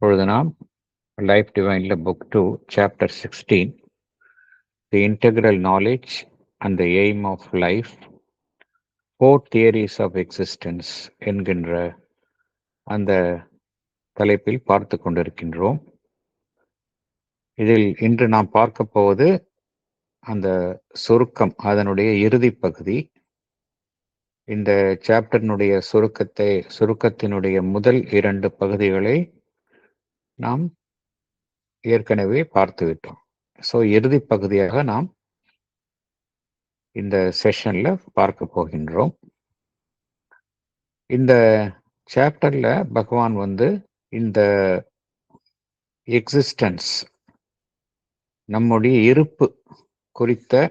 இப்பொழுது நாம் லைஃப் டிவைன்ல book 2 chapter 16 the integral knowledge and the aim of life 4 theories of existence என்கின்ற அந்த தலைப்பில் பார்த்து கொண்டிருக்கின்றோம். இதில் இன்று நாம் பார்க்க போவது அந்த சுருக்கம், அதனுடைய இறுதி பகுதி. இந்த சாப்டர்னுடைய சுருக்கத்தினுடைய முதல் 2 பகுதிகளை நாம் ஏற்கனவே பார்த்துவிட்டோம். ஸோ இறுதி பகுதியாக நாம் இந்த செஷன்ல பார்க்க போகின்றோம். இந்த சாப்டர்ல பகவான் இந்த எக்ஸிஸ்டன்ஸ், நம்முடைய இருப்பு குறித்த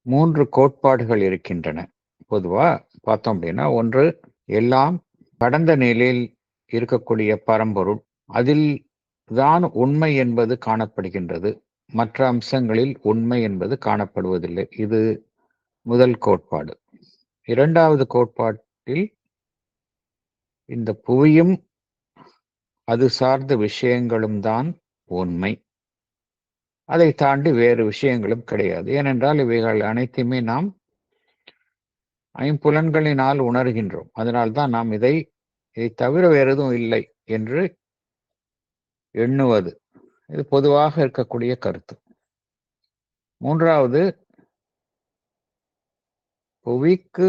3 கோட்பாடுகள் இருக்கின்றன. பொதுவா பார்த்தோம் அப்படின்னா, ஒன்று எல்லாம் கடந்த நிலையில் இருக்கக்கூடிய பரம்பொருள், அதில் தான் உண்மை என்பது காணப்படுகின்றது, மற்ற அம்சங்களில் உண்மை என்பது காணப்படுவதில்லை. இது முதல் கோட்பாடு. இரண்டாவது கோட்பாட்டில் இந்த புவியும் அது சார்ந்த விஷயங்களும் தான் உண்மை, அதை தாண்டி வேறு விஷயங்களும் கிடையாது. ஏனென்றால் இவைகள் அனைத்தையுமே நாம் ஐம்புலன்களினால் உணர்கின்றோம். அதனால்தான் நாம் இதை தவிர வேறு எதுவும் இல்லை என்று எண்ணுவது, இது பொதுவாக இருக்கக்கூடிய கருத்து. மூன்றாவது, புவிக்கு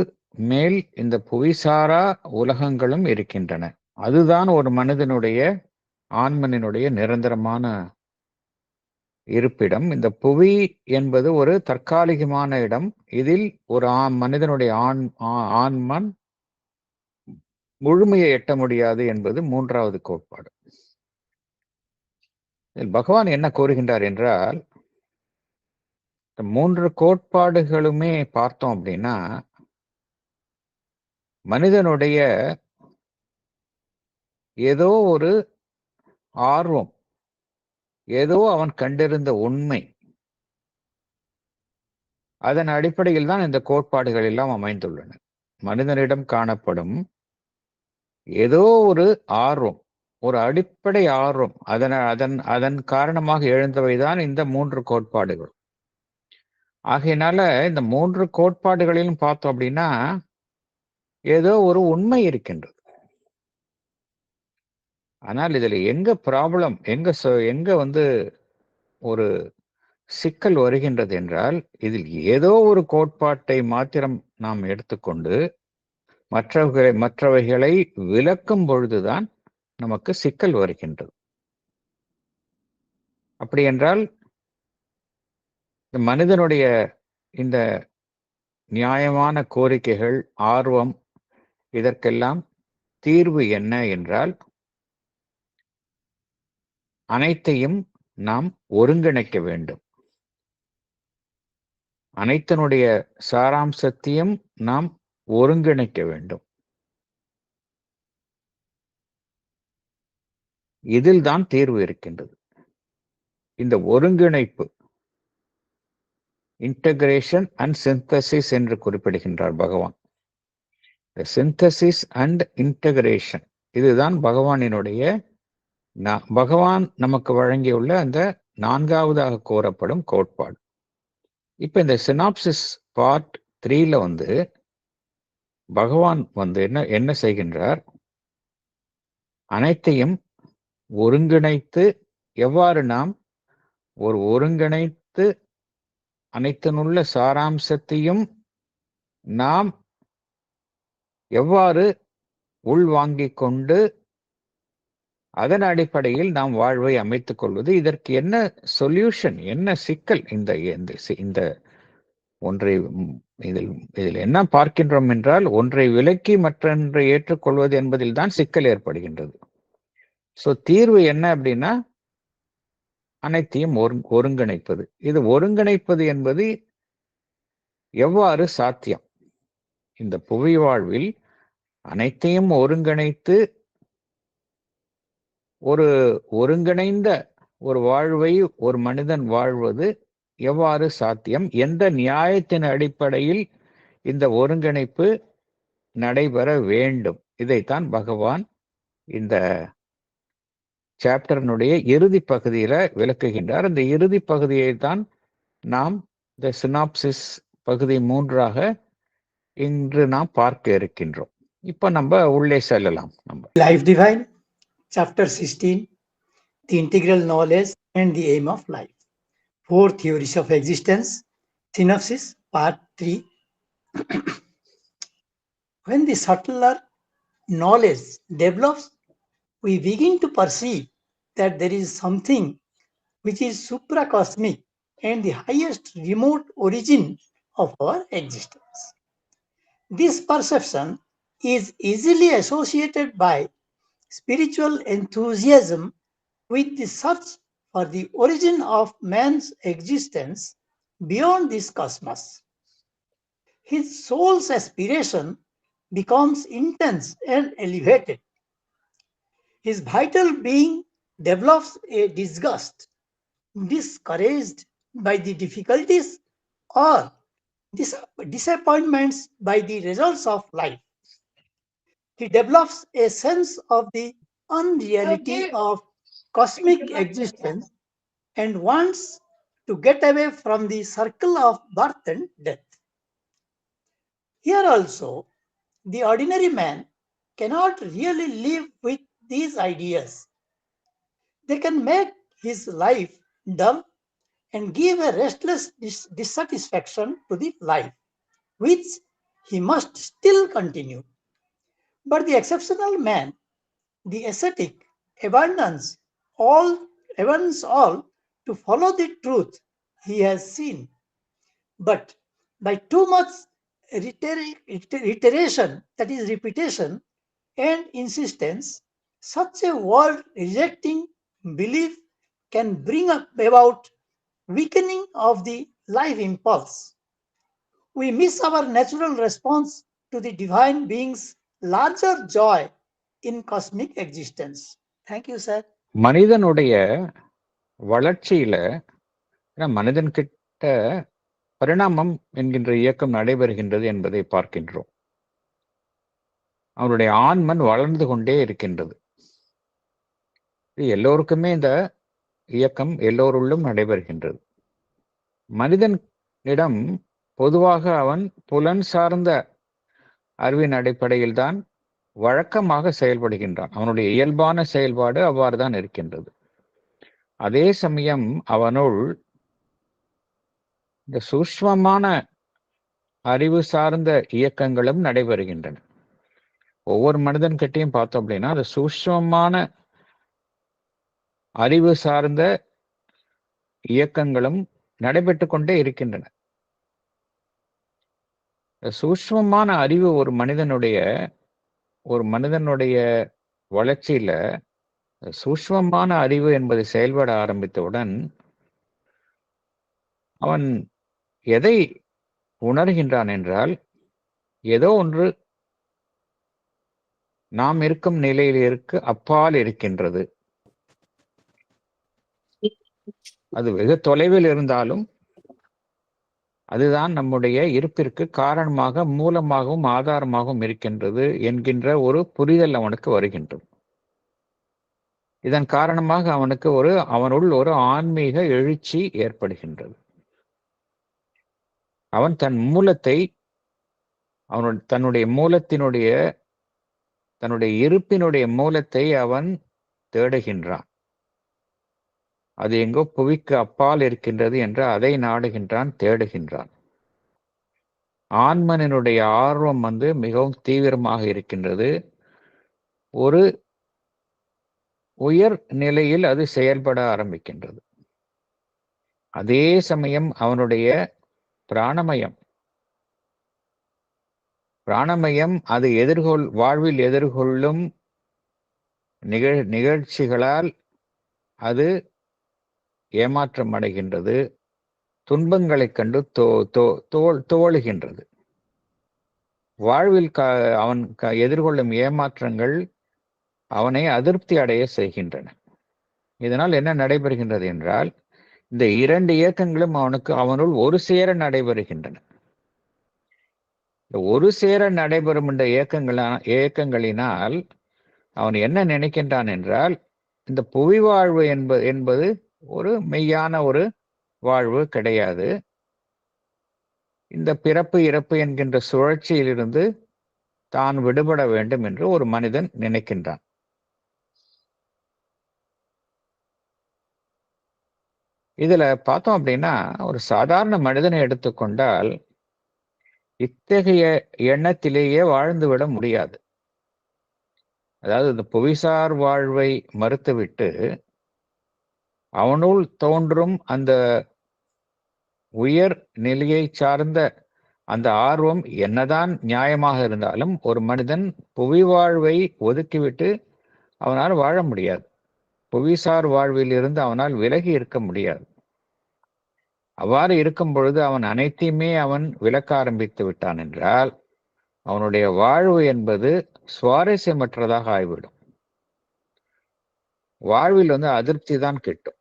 மேல் இந்த புவிசாரா உலகங்களும் இருக்கின்றன. அதுதான் ஒரு மனிதனுடைய, ஆன்மனினுடைய நிரந்தரமான இருப்பிடம். இந்த புவி என்பது ஒரு தற்காலிகமான இடம். இதில் ஒரு மனிதனுடைய ஆன்மன் முழுமையை எட்ட முடியாது என்பது மூன்றாவது கோட்பாடு. பகவான் என்ன கூறுகின்றார் என்றால், 3 கோட்பாடுகளுமே பார்த்தோம் அப்படின்னா, மனிதனுடைய ஏதோ ஒரு ஆர்வம், ஏதோ அவன் கண்டிருந்த உண்மை, அதன் அடிப்படையில் தான் இந்த கோட்பாடுகள் எல்லாம் அமைந்துள்ளன. மனிதனிடம் காணப்படும் ஏதோ ஒரு ஆர்வம், ஒரு அடிப்படை ஆர்வம், அதன் காரணமாக எழுந்தவைதான் இந்த 3 கோட்பாடுகள். ஆகையினால இந்த 3 கோட்பாடுகளிலும் பார்த்தோம் அப்படின்னா, ஏதோ ஒரு உண்மை இருக்கின்றது. ஆனால் இதுல எங்க ப்ராப்ளம், எங்க ஒரு சிக்கல் வருகின்றது என்றால், இதில் ஏதோ ஒரு கோட்பாட்டை மாத்திரம் நாம் எடுத்துக்கொண்டு மற்றவைகளை விளக்கும் பொழுதுதான் நமக்கு சிக்கல் வருகின்றது. அப்படி என்றால் மனிதனுடைய இந்த நியாயமான கோரிக்கைகள், ஆர்வம், இதற்கெல்லாம் தீர்வு என்ன என்றால், அனைத்தையும் நாம் ஒருங்கிணைக்க வேண்டும். அனைத்தினுடைய சாராம்சத்தையும் நாம் ஒருங்கிணைக்க வேண்டும். இதில் தான் தீர்வு இருக்கின்றது. இந்த ஒருங்கிணைப்பு, இன்டகிரேஷன் அண்ட் சிந்தசிஸ் என்று குறிப்பிடுகின்றார் பகவான். சிந்தசிஸ் அண்ட் இன்டகிரேஷன், இதுதான் பகவான் நமக்கு வழங்கியுள்ள அந்த 4வதாக கூறப்படும் கோட்பாடு. இப்ப இந்த சினாப்சிஸ் பார்ட் 3ல பகவான் என்ன செய்கின்றார், அனைத்தையும் ஒருங்கிணைத்து, எவ்வாறு நாம் ஒருங்கிணைத்து அனைத்தினுள்ள சாராம்சத்தையும் நாம் எவ்வாறு உள்வாங்கிக் கொண்டு அதன் அடிப்படையில் நாம் வாழ்வை அமைத்துக் கொள்வது, இதற்கு என்ன சொல்யூஷன், என்ன சிக்கல், இந்த ஒன்றை இதில் என்ன பார்க்கின்றோம் என்றால், ஒன்றை விலக்கி மற்றொன்றை ஏற்றுக்கொள்வது என்பதில் தான் சிக்கல் ஏற்படுகின்றது. ஸோ தீர்வு என்ன அப்படின்னா, அனைத்தையும் ஒருங்கிணைப்பது. இது ஒருங்கிணைப்பது என்பது எவ்வாறு சாத்தியம்? இந்த புவி வாழ்வில் அனைத்தையும் ஒருங்கிணைத்து ஒருங்கிணைந்த ஒரு வாழ்வை ஒரு மனிதன் வாழ்வது எவ்வாறு சாத்தியம்? எந்த நியாயத்தின் அடிப்படையில் இந்த ஒருங்கிணைப்பு நடைபெற வேண்டும்? இதைத்தான் பகவான் இந்த சாப்டர்னுடைய இறுதி பகுதியில விளக்குகின்றார். அந்த இறுதி பகுதியை தான் நாம் இந்த சினாப்சிஸ் பகுதி 3ஆக இன்று நாம் பார்க்க இருக்கின்றோம். இப்ப நம்ம உள்ளே செல்லலாம். Life Divine, Chapter 16, The Integral Knowledge and the Aim of Life. 4 Theories of Existence, Synopsis, Part 3. When the subtler knowledge develops, we begin to perceive that there is something which is supracosmic and the highest remote origin of our existence. This perception is easily associated by spiritual enthusiasm with the search for the origin of man's existence beyond this cosmos. His soul's aspiration becomes intense and elevated. His vital being develops a disgust, discouraged by the difficulties or disappointments by the results of life. He develops a sense of the unreality of cosmic existence and wants to get away from the circle of birth and death. Here also, the ordinary man cannot really live with these ideas. They can make his life dull and give a restless dissatisfaction to the life, which he must still continue. But the exceptional man, the ascetic, abandons all to follow the truth he has seen. But by too much iteration, that is repetition, and insistence, such a world rejecting belief can bring about weakening of the life impulse. We miss our natural response to the divine being's larger joy in cosmic existence. Thank you, sir. மனிதனுடைய வளர்ச்சியில மனிதன் கிட்ட பரிணாமம் என்கின்ற இயக்கம் நடைபெறுகின்றது என்பதை பார்க்கின்றோம். அவருடைய ஆன்மன் வளர்ந்து கொண்டே இருக்கின்றது. எல்லோருக்குமே இந்த இயக்கம் எல்லோருள்ளும் நடைபெறுகின்றது. மனிதனிடம் பொதுவாக அவன் புலன் சார்ந்த அறிவின் அடிப்படையில் தான் வழக்கமாக செயல்படுகின்றான். அவனுடைய இயல்பான செயல்பாடு அவ்வாறு தான் இருக்கின்றது. அதே சமயம் அவனுள் இந்த சூஷ்மமான அறிவு சார்ந்த இயக்கங்களும் நடைபெறுகின்றன. ஒவ்வொரு மனிதன் கிட்டையும் பார்த்தோம் அப்படின்னா அது சூஷ்மமான அறிவு சார்ந்த இயக்கங்களும் நடைபெற்று கொண்டே இருக்கின்றன. சூஷ்மமான அறிவு ஒரு மனிதனுடைய வளர்ச்சியில சூஷ்மமான அறிவு என்பது செயல்பட ஆரம்பித்தவுடன் அவன் எதை உணர்கின்றான் என்றால், ஏதோ ஒன்று நாம் இருக்கும் நிலையிலிருக்கு அப்பால் இருக்கின்றது. அது வெகு தொலைவில் இருந்தாலும் அதுதான் நம்முடைய இருப்பிற்கு காரணமாக, மூலமாகவும் ஆதாரமாகவும் இருக்கின்றது என்கின்ற ஒரு புரிதல் அவனுக்கு வருகின்றது. இதன் காரணமாக அவனுள் ஒரு ஆன்மீக எழுச்சி ஏற்படுகின்றது. அவன் தன்னுடைய இருப்பினுடைய மூலத்தை அவன் தேடுகின்றான். அது எங்கோ புவிக்கு அப்பால் இருக்கின்றது என்று அதை நாடுகின்றான், தேடுகின்றான். ஆன்மனினுடைய ஆர்வம் மிகவும் தீவிரமாக இருக்கின்றது. ஒரு உயர் நிலையில் அது செயல்பட ஆரம்பிக்கின்றது. அதே சமயம் அவனுடைய பிராணமயம் அது வாழ்வில் எதிர்கொள்ளும் நிகழ்ச்சிகளால் அது ஏமாற்றம் அடைகின்றது, துன்பங்களைக் கண்டு துவளுகின்றது. வாழ்வில் அவன் எதிர்கொள்ளும் ஏமாற்றங்கள் அவனை அதிருப்தி அடைய செய்கின்றன. இதனால் என்ன நடைபெறுகின்றது என்றால், இந்த இரண்டு இயக்கங்களும் அவனுள் ஒரு சேர நடைபெறுகின்றன. ஒரு சேர நடைபெறும் இந்த இயக்கங்களினால் அவன் என்ன நினைக்கின்றான் என்றால், இந்த புவி வாழ்வு என்பது ஒரு மெய்யான ஒரு வாழ்வு கிடையாது. இந்த பிறப்பு இறப்பு என்கின்ற சுழற்சியிலிருந்து தான் விடுபட வேண்டும் என்று ஒரு மனிதன் நினைக்கின்றான். இதுல பார்த்தோம் அப்படின்னா, ஒரு சாதாரண மனிதனை எடுத்துக்கொண்டால் இத்தகைய எண்ணத்திலேயே வாழ்ந்துவிட முடியாது. அதாவது இந்த புவிசார் வாழ்வை மறுத்துவிட்டு அவனுள் தோன்றும் அந்த உயர் நிலையை சார்ந்த அந்த ஆர்வம் என்னதான் நியாயமாக இருந்தாலும் ஒரு மனிதன் புவி வாழ்வை ஒதுக்கிவிட்டு அவனால் வாழ முடியாது. புவிசார் வாழ்வில் இருந்து அவனால் விலகி இருக்க முடியாது. அவ்வாறு இருக்கும் பொழுது அவன் அனைத்தையுமே அவன் விலக்க ஆரம்பித்து விட்டான் என்றால் அவனுடைய வாழ்வு என்பது சுவாரஸ்யமற்றதாக ஆகிவிடும். வாழ்வில் அதிருப்தி தான் கிட்டும்.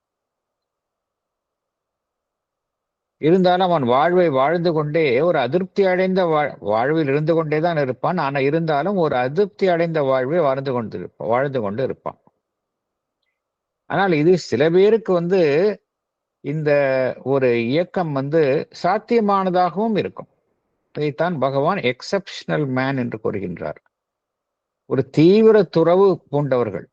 இருந்தாலும் அவன் வாழ்வை வாழ்ந்து கொண்டே ஒரு அதிருப்தி அடைந்த வாழ்வில் இருந்து கொண்டே தான் இருப்பான். ஆனால் இருந்தாலும் ஒரு அதிருப்தி அடைந்த வாழ்வை வாழ்ந்து கொண்டு இருப்பான். ஆனால் இது சில பேருக்கு இந்த ஒரு இயக்கம் சாத்தியமானதாகவும் இருக்கும். இதைத்தான் பகவான் எக்ஸப்ஷனல் மேன் என்று கூறுகின்றார். ஒரு தீவிர துறவு பூண்டவர்கள்,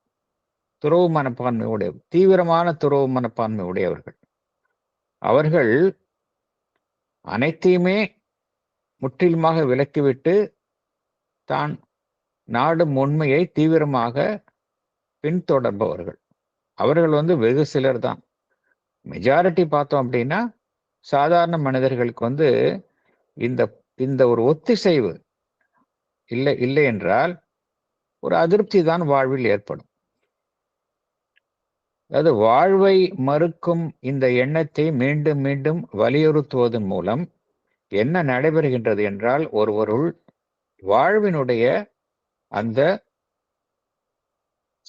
துறவு மனப்பான்மை உடையவர், தீவிரமான துறவு மனப்பான்மை உடையவர்கள், அவர்கள் அனைத்தையுமே முற்றிலுமாக விலக்கிவிட்டு தான் நாடும் உண்மையை தீவிரமாக பின்தொடர்பவர்கள். அவர்கள் வெகு சிலர் தான். மெஜாரிட்டி பார்த்தோம் அப்படின்னா சாதாரண மனிதர்களுக்கு இந்த இந்த ஒரு ஒத்திசைவு இல்லை என்றால் ஒரு அதிருப்தி தான் வாழ்வில் ஏற்படும். அதாவது வாழ்வை மறுக்கும் இந்த எண்ணத்தை மீண்டும் மீண்டும் வலியுறுத்துவதன் மூலம் என்ன நடைபெறுகின்றது என்றால் ஒருவருள் வாழ்வினுடைய அந்த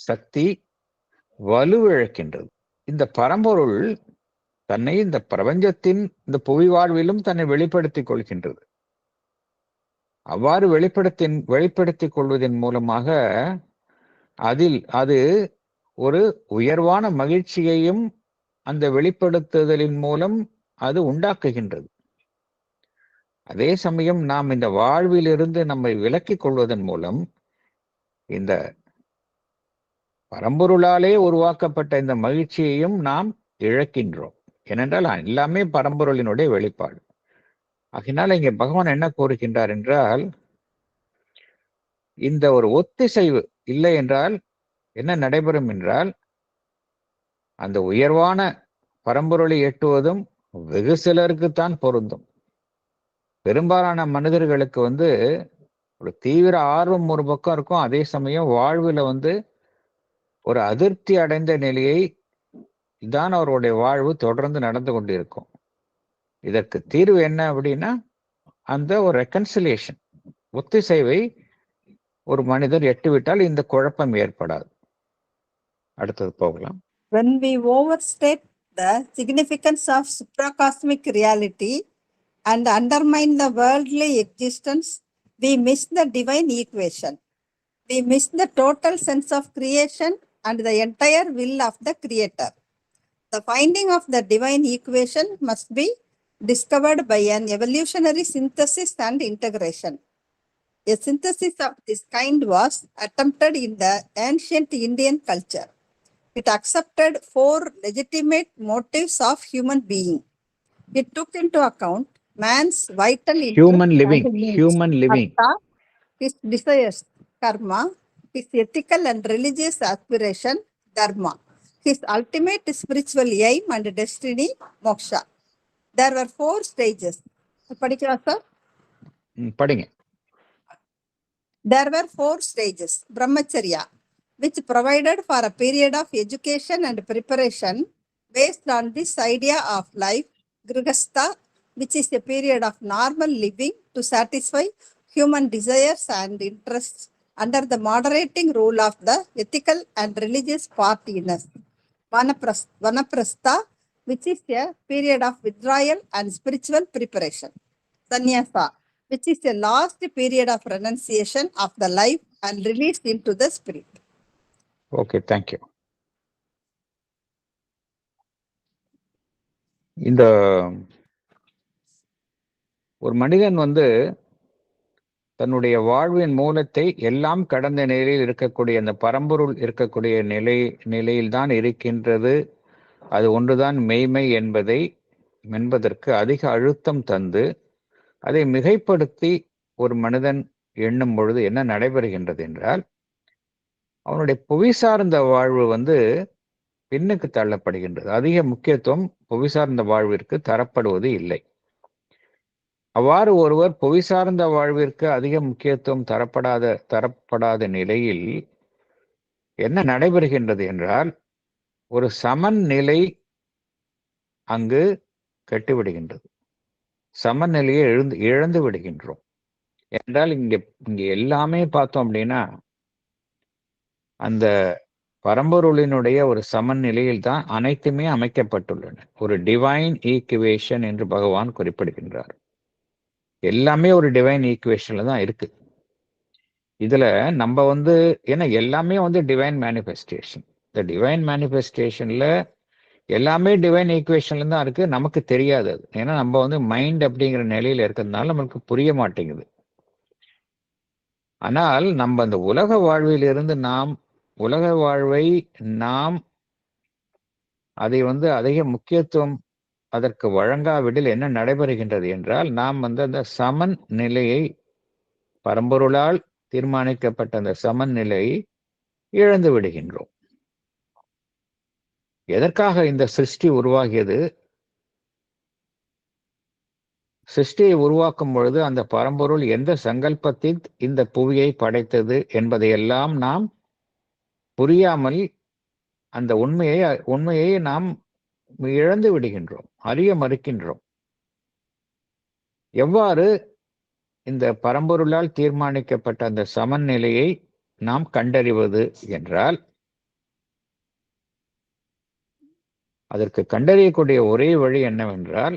சக்தி வலுவிழக்கின்றது. இந்த பரம்பொருள் தன்னை இந்த பிரபஞ்சத்தின் இந்த புவி வாழ்விலும் தன்னை வெளிப்படுத்திக் கொள்கின்றது. அவ்வாறு வெளிப்படுத்திக் கொள்வதன் மூலமாக அது ஒரு உயர்வான மகிழ்ச்சியையும் அந்த வெளிப்படுத்துதலின் மூலம் அது உண்டாக்குகின்றது. அதே சமயம் நாம் இந்த வாழ்விலிருந்து நம்மை விலக்கிக் கொள்வதன் மூலம் இந்த பரம்பொருளாலே உருவாக்கப்பட்ட இந்த மகிழ்ச்சியையும் நாம் இழக்கின்றோம். ஏனென்றால் எல்லாமே பரம்பொருளினுடைய வெளிப்பாடு. ஆகினால் இங்கே பகவான் என்ன கூறுகின்றார் என்றால், இந்த ஒரு ஒத்திசைவு இல்லை என்றால் என்ன நடைபெறும் என்றால் அந்த உயர்வான பரம்பொருளை எட்டுவதும் வெகு சிலருக்குத்தான் பொருந்தும். பெரும்பாலான மனிதர்களுக்கு ஒரு தீவிர ஆர்வம் ஒரு பக்கம் இருக்கும். அதே சமயம் வாழ்வில் ஒரு அதிருப்தி அடைந்த நிலையை தான் அவருடைய வாழ்வு தொடர்ந்து நடந்து கொண்டு இருக்கும். இதற்கு தீர்வு என்ன அப்படின்னா அந்த ஒரு ரெக்கன்சிலியேஷன், ஒத்திசைவை ஒரு மனிதர் எட்டுவிட்டால் இந்த குழப்பம் ஏற்படாது. அடுத்தது போகலாம். When we overstate the significance of supracosmic reality and undermine the worldly existence, we miss the divine equation. We miss the total sense of creation and the entire will of the creator. The finding of the divine equation must be discovered by an evolutionary synthesis and integration. A synthesis of this kind was attempted in the ancient Indian culture. It accepted 4 legitimate motives of human being. It took into account man's vital human living, Artha, his desires, karma, his ethical and religious aspiration, dharma, his ultimate spiritual aim and destiny, moksha. There were 4 stages. Padikala sir? Padinga. There were 4 stages. Brahmacharya, which provided for a period of education and preparation based on this idea of life. Grihastha, which is a period of normal living to satisfy human desires and interests under the moderating rule of the ethical and religious partiness. Vanaprastha, which is a period of withdrawal and spiritual preparation. Sannyasa, which is a last period of renunciation of the life and release into the spirit. Okay, thank you. இந்த ஒரு மனிதன் வந்து தன்னுடைய வாழ்வின் மூலத்தை எல்லாம் கடந்த நிலையில் இருக்கக்கூடிய அந்த பரம்பொருள் இருக்கக்கூடிய நிலையில்தான் இருக்கின்றது, அது ஒன்றுதான் மெய்மை என்பதற்கு அதிக அழுத்தம் தந்து அதை மிகைப்படுத்தி ஒரு மனிதன் எண்ணும் பொழுது என்ன நடைபெறுகின்றது என்றால், அவனுடைய புவி சார்ந்த வாழ்வு வந்து பின்னுக்கு தள்ளப்படுகின்றது. அதிக முக்கியத்துவம் புவி சார்ந்த வாழ்விற்கு தரப்படுவது இல்லை. அவ்வாறு ஒருவர் புவி சார்ந்த வாழ்விற்கு அதிக முக்கியத்துவம் தரப்படாத நிலையில் என்ன நடைபெறுகின்றது என்றால், ஒரு சமநிலை அங்கு கெட்டுவிடுகின்றது. சமநிலையை இழந்து விடுகின்றோம். என்றால் இங்க எல்லாமே பார்த்தோம் அப்படின்னா அந்த பரம்பொருளினுடைய ஒரு சமநிலையில் தான் அனைத்துமே அமைக்கப்பட்டுள்ளன. ஒரு டிவைன் ஈக்குவேஷன் என்று பகவான் குறிப்பிடுகின்றார். எல்லாமே ஒரு டிவைன் ஈக்குவேஷன்ல தான் இருக்கு. இதுல நம்ம வந்து ஏன்னா எல்லாமே வந்து டிவைன் மேனிஃபெஸ்டேஷன். இந்த டிவைன் மேனிஃபெஸ்டேஷன்ல எல்லாமே டிவைன் ஈக்குவேஷன்ல தான் இருக்கு. நமக்கு தெரியாது அது. ஏன்னா நம்ம வந்து மைண்ட் அப்படிங்கிற நிலையில இருக்கிறதுனால நமக்கு புரிய மாட்டேங்குது. ஆனால் நம்ம அந்த உலக வாழ்விலிருந்து உலக வாழ்வை நாம் அதை வந்து அதிக முக்கியத்துவம் அதற்கு வழங்காவிடில் என்ன நடைபெறுகின்றது என்றால், நாம் வந்து அந்த சமன் நிலையை பரம்பொருளால் தீர்மானிக்கப்பட்ட அந்த சமநிலையை இழந்து விடுகின்றோம். எதற்காக இந்த சிருஷ்டி உருவாகியது? சிருஷ்டியை உருவாக்கும் பொழுது அந்த பரம்பொருள் எந்த சங்கல்பத்தில் இந்த புவியை படைத்தது என்பதையெல்லாம் நாம் புரியாமல் அந்த உண்மையை நாம் இழந்து விடுகின்றோம், அறிய மறுக்கின்றோம். எவ்வாறு இந்த பரம்பொருளால் தீர்மானிக்கப்பட்ட அந்த சமநிலையை நாம் கண்டறிவது என்றால், அதற்கு கண்டறியக்கூடிய ஒரே வழி என்னவென்றால்,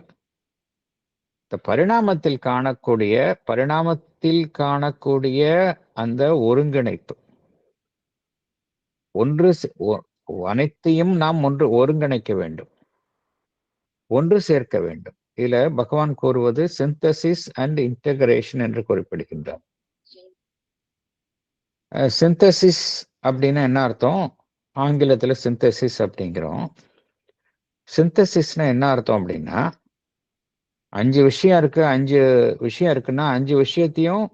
இந்த பரிணாமத்தில் காணக்கூடிய அந்த ஒருங்கிணைப்பு, அனைத்தையும் நாம் ஒருங்கிணைக்க வேண்டும், ஒன்று சேர்க்க வேண்டும். இதுல பகவான் கூறுவது சிந்தசிஸ் அண்ட் இன்டகிரேஷன் என்று குறிப்பிடுகின்றார். சிந்தசிஸ் அப்படின்னா என்ன அர்த்தம்? ஆங்கிலத்துல சிந்தசிஸ் அப்படிங்கிறோம். சிந்தசிஸ்னா என்ன அர்த்தம் அப்படின்னா, 5 விஷயம் இருக்குன்னா 5 விஷயத்தையும்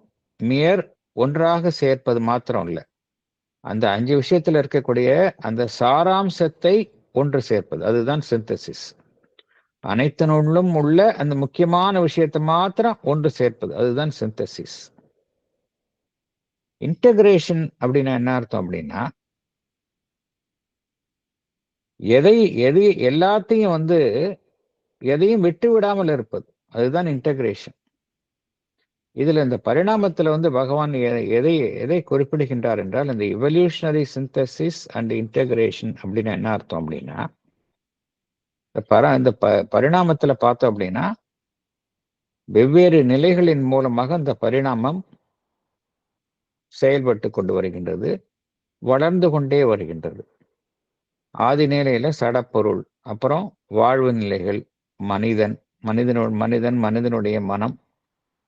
ஒன்றாக சேர்ப்பது மாத்திரம் இல்லை, அந்த 5 விஷயத்துல இருக்கக்கூடிய அந்த சாராம்சத்தை ஒன்று சேர்ப்பது, அதுதான் சிந்தசிஸ். அனைத்தினுள்ளும் உள்ள அந்த முக்கியமான விஷயத்தை மாத்திரம் ஒன்று சேர்ப்பது, அதுதான் சிந்தசிஸ். இன்டகிரேஷன் அப்படின்னா என்ன அர்த்தம் அப்படின்னா, எல்லாத்தையும் வந்து எதையும் விட்டு விடாமல் இருப்பது, அதுதான் இன்டகிரேஷன். இதுல இந்த பரிணாமத்துல வந்து பகவான் எதை குறிப்பிடுகின்றார் என்றால், இந்த இவல்யூஷனரி சிந்தசிஸ் அண்ட் இன்டகிரேஷன் அப்படின்னா என்ன அர்த்தம் அப்படின்னா, இந்த பரிணாமத்துல பார்த்தோம் அப்படின்னா வெவ்வேறு நிலைகளின் மூலமாக அந்த பரிணாமம் செயல்பட்டு கொண்டு வருகின்றது, வளர்ந்து கொண்டே வருகின்றது. ஆதி நிலையில சடப்பொருள், அப்புறம் வாழ்வு நிலைகள், மனிதனுடைய மனம்,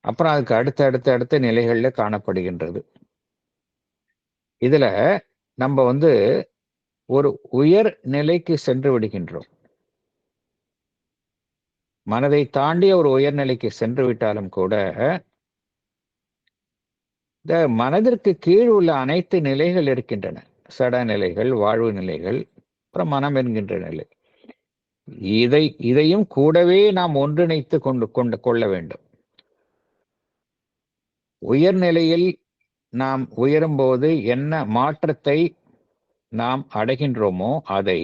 அப்புறம் அதுக்கு அடுத்த நிலைகள்ல காணப்படுகின்றது. இதுல நம்ம வந்து ஒரு உயர் நிலைக்கு சென்று விடுகின்றோம். மனதை தாண்டிய ஒரு உயர்நிலைக்கு சென்று விட்டாலும் கூட இந்த மனதிற்கு கீழ் உள்ள அனைத்து நிலைகள் இருக்கின்றன. சட நிலைகள், வாழ்வு நிலைகள், அப்புறம் மனம் என்கின்ற நிலை. இதையும் கூடவே நாம் ஒன்றிணைத்து கொள்ள வேண்டும். உயர்நிலையில் நாம் உயரும்போது என்ன மாற்றத்தை நாம் அடைகின்றோமோ அதை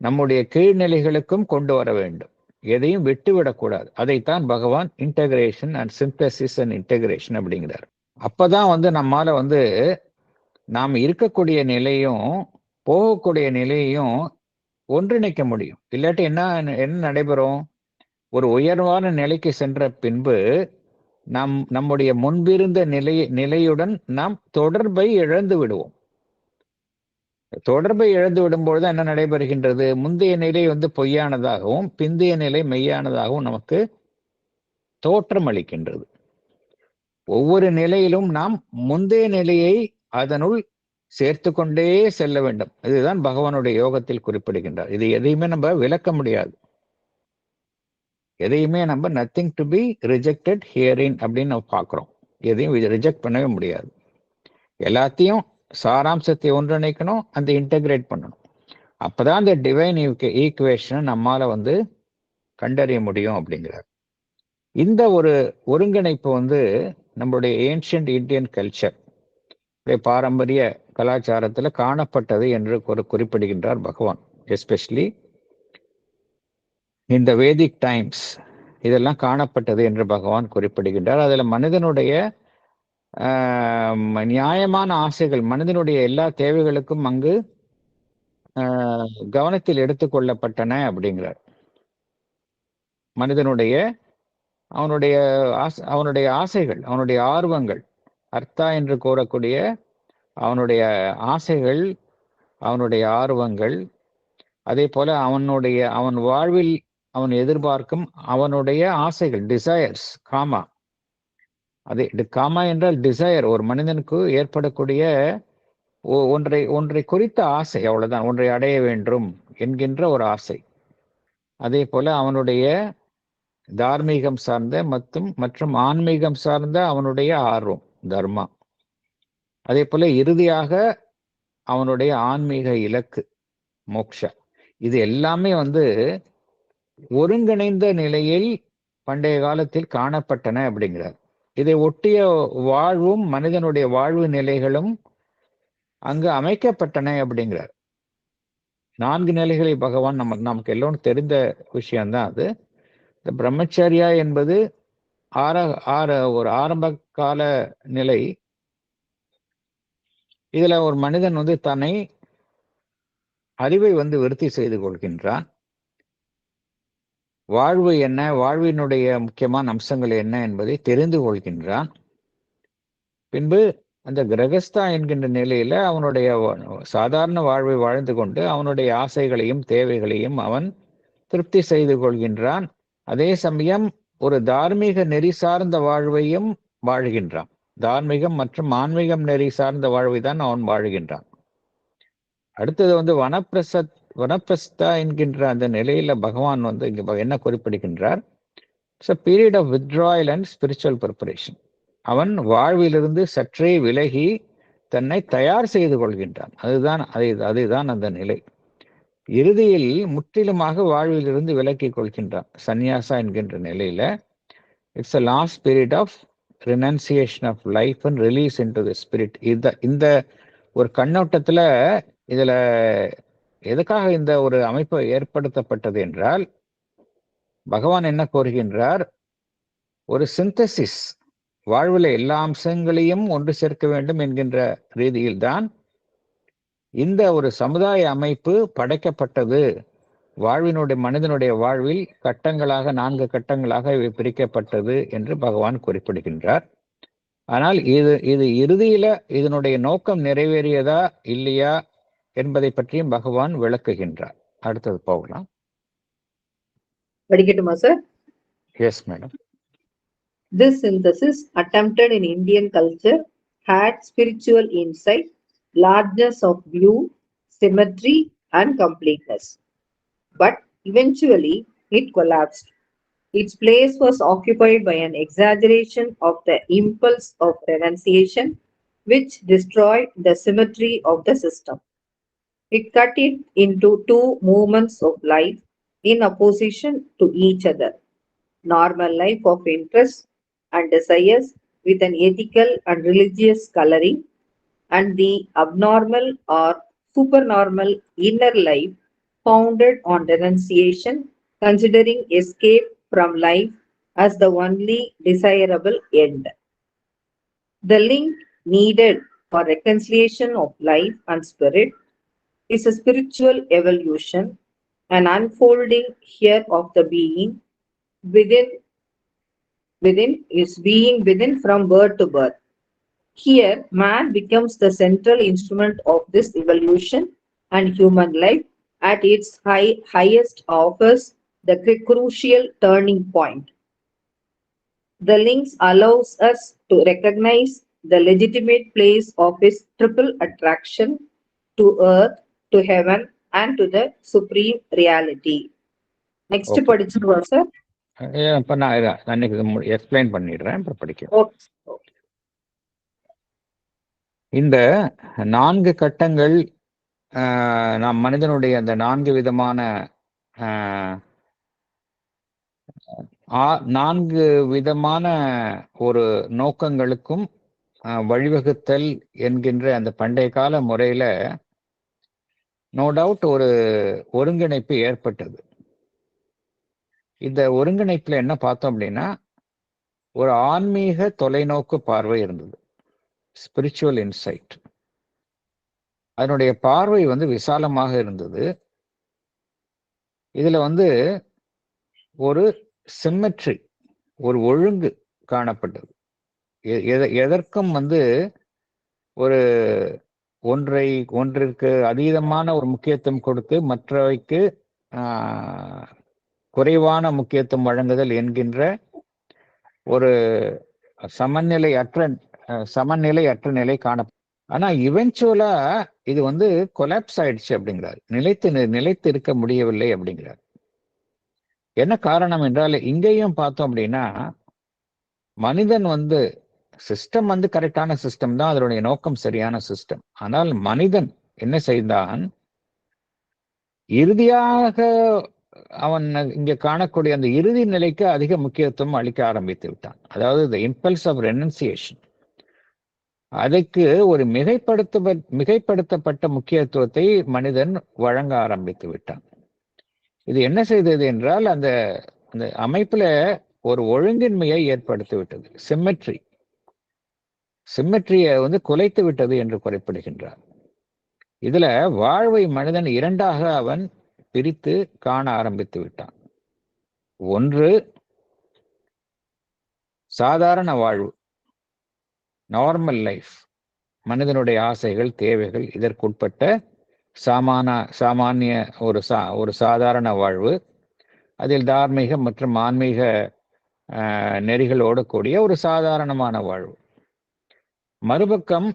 நம்முடைய கீழ்நிலைகளுக்கும் கொண்டு வர வேண்டும். எதையும் விட்டுவிடக்கூடாது. அதைத்தான் பகவான் integration and synthesis and integration அப்படிங்கிறார். அப்பதான் வந்து நம்மால வந்து நாம் இருக்கக்கூடிய நிலையும் போகக்கூடிய நிலையும் ஒன்றிணைக்க முடியும். இல்லாட்டி என்ன நடைபெறும்? ஒரு உயர்வான நிலைக்கு சென்ற பின்பு நம்முடைய முன்பிருந்த நிலையுடன் நாம் தொடர்பை இழந்து விடுவோம். தொடர்பை இழந்து விடும்பொழுது என்ன நடைபெறுகின்றது? முந்தைய நிலை வந்து பொய்யானதாகவும் பிந்தைய நிலை மெய்யானதாகவும் நமக்கு தோற்றம் அளிக்கின்றது. ஒவ்வொரு நிலையிலும் நாம் முந்தைய நிலையை அதனுள் சேர்த்து கொண்டே செல்ல வேண்டும். இதுதான் பகவானுடைய யோகத்தில் குறிப்பிடுகின்றார். இது எதையுமே நம்ம விளக்க முடியாது. எதையுமே நம்ம நத்திங் டு பி ரிஜெக்டட் ஹியரின் அப்படின்னு நம்ம பார்க்குறோம். எதையும் ரிஜெக்ட் பண்ணவே முடியாது. எல்லாத்தையும் சாராம்சத்தை ஒன்றிணைக்கணும், அந்த இன்டகிரேட் பண்ணணும். அப்பதான் அந்த டிவைன் ஈக்குவேஷனை நம்மால வந்து கண்டறிய முடியும் அப்படிங்கிறார். இந்த ஒரு ஒருங்கிணைப்பு வந்து நம்மளுடைய ஏன்ஷியன்ட் இந்தியன் கல்ச்சர் பாரம்பரிய கலாச்சாரத்துல காணப்பட்டது என்று குறிப்பிடுகின்றார் பகவான். எஸ்பெஷலி இந்த வேதிக் டைம்ஸ் இதெல்லாம் காணப்பட்டது என்று பகவான் குறிப்பிடுகின்றார். அதுல மனிதனுடைய நியாயமான ஆசைகள், மனிதனுடைய எல்லா தேவைகளுக்கும் அங்கு கவனத்தில் எடுத்துக்கொள்ளப்பட்டன அப்படிங்கிறார். மனிதனுடைய அவனுடைய ஆசைகள், அவனுடைய ஆர்வங்கள், அர்த்தா என்று கூறக்கூடிய அவனுடைய ஆசைகள், அவனுடைய ஆர்வங்கள், அதே போல அவன் வாழ்வில் அவன் எதிர்பார்க்கும் அவனுடைய ஆசைகள், டிசையர்ஸ், காமா. அதே காமா என்றால் டிசையர், ஒரு மனிதனுக்கு ஏற்படக்கூடிய ஒன்றை குறித்த ஆசை, அவ்வளவுதான். ஒன்றை அடைய வேண்டும் என்கின்ற ஒரு ஆசை. அதே போல அவனுடைய தார்மீகம் சார்ந்த மற்றும் ஆன்மீகம் சார்ந்த அவனுடைய ஆர்வம், தர்மா. அதே போல இறுதியாக அவனுடைய ஆன்மீக இலக்கு, மோக்ஷா. இது எல்லாமே வந்து ஒருங்கிணைந்த நிலையில் பண்டைய காலத்தில் காணப்பட்டன அப்படிங்கிறார். இதை ஒட்டிய வாழ்வும் மனிதனுடைய வாழ்வு நிலைகளும் அங்கு அமைக்கப்பட்டன அப்படிங்கிறார். 4 நிலைகளை பகவான் நமக்கு எல்லோரும் தெரிந்த விஷயம்தான் அது. இந்த பிரம்மச்சரியா என்பது ஒரு ஆரம்ப கால நிலை. இதுல ஒரு மனிதன் வந்து தன்னை அறிவை வந்து விருத்தி செய்து கொள்கின்றான். வாழ்வு என்ன, வாழ்வினுடைய முக்கியமான அம்சங்கள் என்ன என்பதை தெரிந்து கொள்கின்றான். பின்பு அந்த கிரகஸ்தா என்கின்ற நிலையில அவனுடைய சாதாரண வாழ்வை வாழ்ந்து கொண்டு அவனுடைய ஆசைகளையும் தேவைகளையும் அவன் திருப்தி செய்து கொள்கின்றான். அதே சமயம் ஒரு தார்மீக நெறி சார்ந்த வாழ்வையும் வாழ்கின்றான். தார்மீகம் மற்றும் ஆன்மீகம் நெறி சார்ந்த வாழ்வை தான் அவன் வாழ்கின்றான். அடுத்தது வந்து வனப்பிரஸ்தா என்கின்ற அந்த நிலையில பகவான் வந்து இங்க என்ன குறிப்பிடுகின்றார்? Period of withdrawal and spiritual preparation. அவன் வாழ்விலிருந்து சற்றே விலகி தன்னை தயார் செய்து கொள்கின்றான். அதுதான் அந்த நிலை. இறுதியில் முற்றிலுமாக வாழ்விலிருந்து விலக்கி கொள்கின்றான். சந்நியாசா என்கின்ற நிலையில it's a last period of renunciation of life and release into the spirit. இந்த ஒரு கண்ணோட்டத்துல இதுல எதுக்காக இந்த ஒரு அமைப்பு ஏற்படுத்தப்பட்டது என்றால், பகவான் என்ன கோருகின்றார்? ஒரு சிந்தசிஸ், வாழ்வில் எல்லா அம்சங்களையும் ஒன்று சேர்க்க வேண்டும் என்கின்ற ரீதியில் தான் இந்த ஒரு சமுதாய அமைப்பு படைக்கப்பட்டது. மனிதனுடைய வாழ்வில் கட்டங்களாக 4 கட்டங்களாக இவை பிரிக்கப்பட்டது என்று பகவான் குறிப்பிடுகின்றார். ஆனால் இது இறுதியில இதனுடைய நோக்கம் நிறைவேறியதா இல்லையா என்பதை பற்றியும் பகவான் விளக்குகின்றார். அடுத்தது போகலாம். படிக்கட்டுமா sir? Yes madam. This synthesis attempted in Indian culture had spiritual insight, largeness of view, symmetry and completeness. But eventually it collapsed. Its place was occupied by an exaggeration of the impulse of renunciation, which destroyed the symmetry of the system. It cut it into 2 movements of life in opposition to each other: normal life of interest and desires with an ethical and religious coloring, and the abnormal or supernormal inner life founded on renunciation, considering escape from life as the only desirable end. The link needed for reconciliation of life and spirit is a spiritual evolution, an unfolding here of the being within from birth to birth. Here, man becomes the central instrument of this evolution, and human life at its highest offers the crucial turning point. The links allows us to recognize the legitimate place of his triple attraction to earth, to heaven, and to the supreme reality. Next okay. படிச்சிருவா sir. இப்போ நான் அன்னைக்கு explain பண்ணிடுறேன், அப்புறம் படிக்கிறேன். Okay. இந்த 4 கட்டங்கள் நாம் மனிதனுடைய அந்த 4 விதமான 4 விதமான ஒரு நோக்கங்களுக்கும் வழிவகுத்தல் என்கின்ற அந்த பண்டைய கால முறையில நோ டவுட் ஒரு ஒருங்கிணைப்பு ஏற்பட்டது. இந்த ஒருங்கிணைப்புல என்ன பார்த்தோம் அப்படின்னா, ஒரு ஆன்மீக தொலைநோக்கு பார்வை இருந்தது, ஸ்பிரிச்சுவல் இன்சைட். அதனுடைய பார்வை விசாலமாக இருந்தது. இதுல ஒரு சிம்மெட்ரி, ஒரு ஒழுங்கு காணப்பட்டது. எதற்கும் ஒரு ஒன்றிற்கு அதீதமான ஒரு முக்கியத்துவம் கொடுத்து மற்றவைக்கு குறைவான முக்கியத்துவம் வழங்குதல் என்கின்ற ஒரு சமநிலையற்ற நிலை காணப்படும். ஆனா இவென்ச்சுவலா இது கொலாப்ஸ் ஆயிடுச்சு அப்படிங்கிறார். நிலைத்து இருக்க முடியவில்லை அப்படிங்கிறார். என்ன காரணம் என்றால், இங்கேயும் பார்த்தோம் அப்படின்னா மனிதன் சிஸ்டம் கரெக்டான சிஸ்டம் தான், அதனுடைய நோக்கம் சரியான சிஸ்டம். ஆனால் மனிதன் என்ன செய்தான், இறுதியாக அவன் இங்க காணக்கூடிய அந்த இறுதி நிலைக்கு அதிக முக்கியத்துவம் அளிக்க ஆரம்பித்து விட்டான். அதாவது the impulse of renunciation, அதுக்கு ஒரு மிகைப்படுத்தப்பட்ட முக்கியத்துவத்தை மனிதன் வழங்க ஆரம்பித்து விட்டான். இது என்ன செய்தது என்றால், அந்த அமைப்புல ஒரு ஒழுங்கின்மையை ஏற்படுத்தி விட்டது. சிம்மெட்ரியை குலைத்து விட்டது என்று குறிப்பிடுகின்றார். இதுல வாழ்வை மனிதன் 2ஆக அவன் பிரித்து காண ஆரம்பித்து விட்டான். ஒன்று சாதாரண வாழ்வு, நார்மல் லைஃப், மனிதனுடைய ஆசைகள், தேவைகள், இதற்குட்பட்ட சாமானிய ஒரு சாதாரண வாழ்வு. அதில் தார்மீக மற்றும் ஆன்மீக நெறிகளோடு கூடிய ஒரு சாதாரணமான வாழ்வு. மறுபக்கம்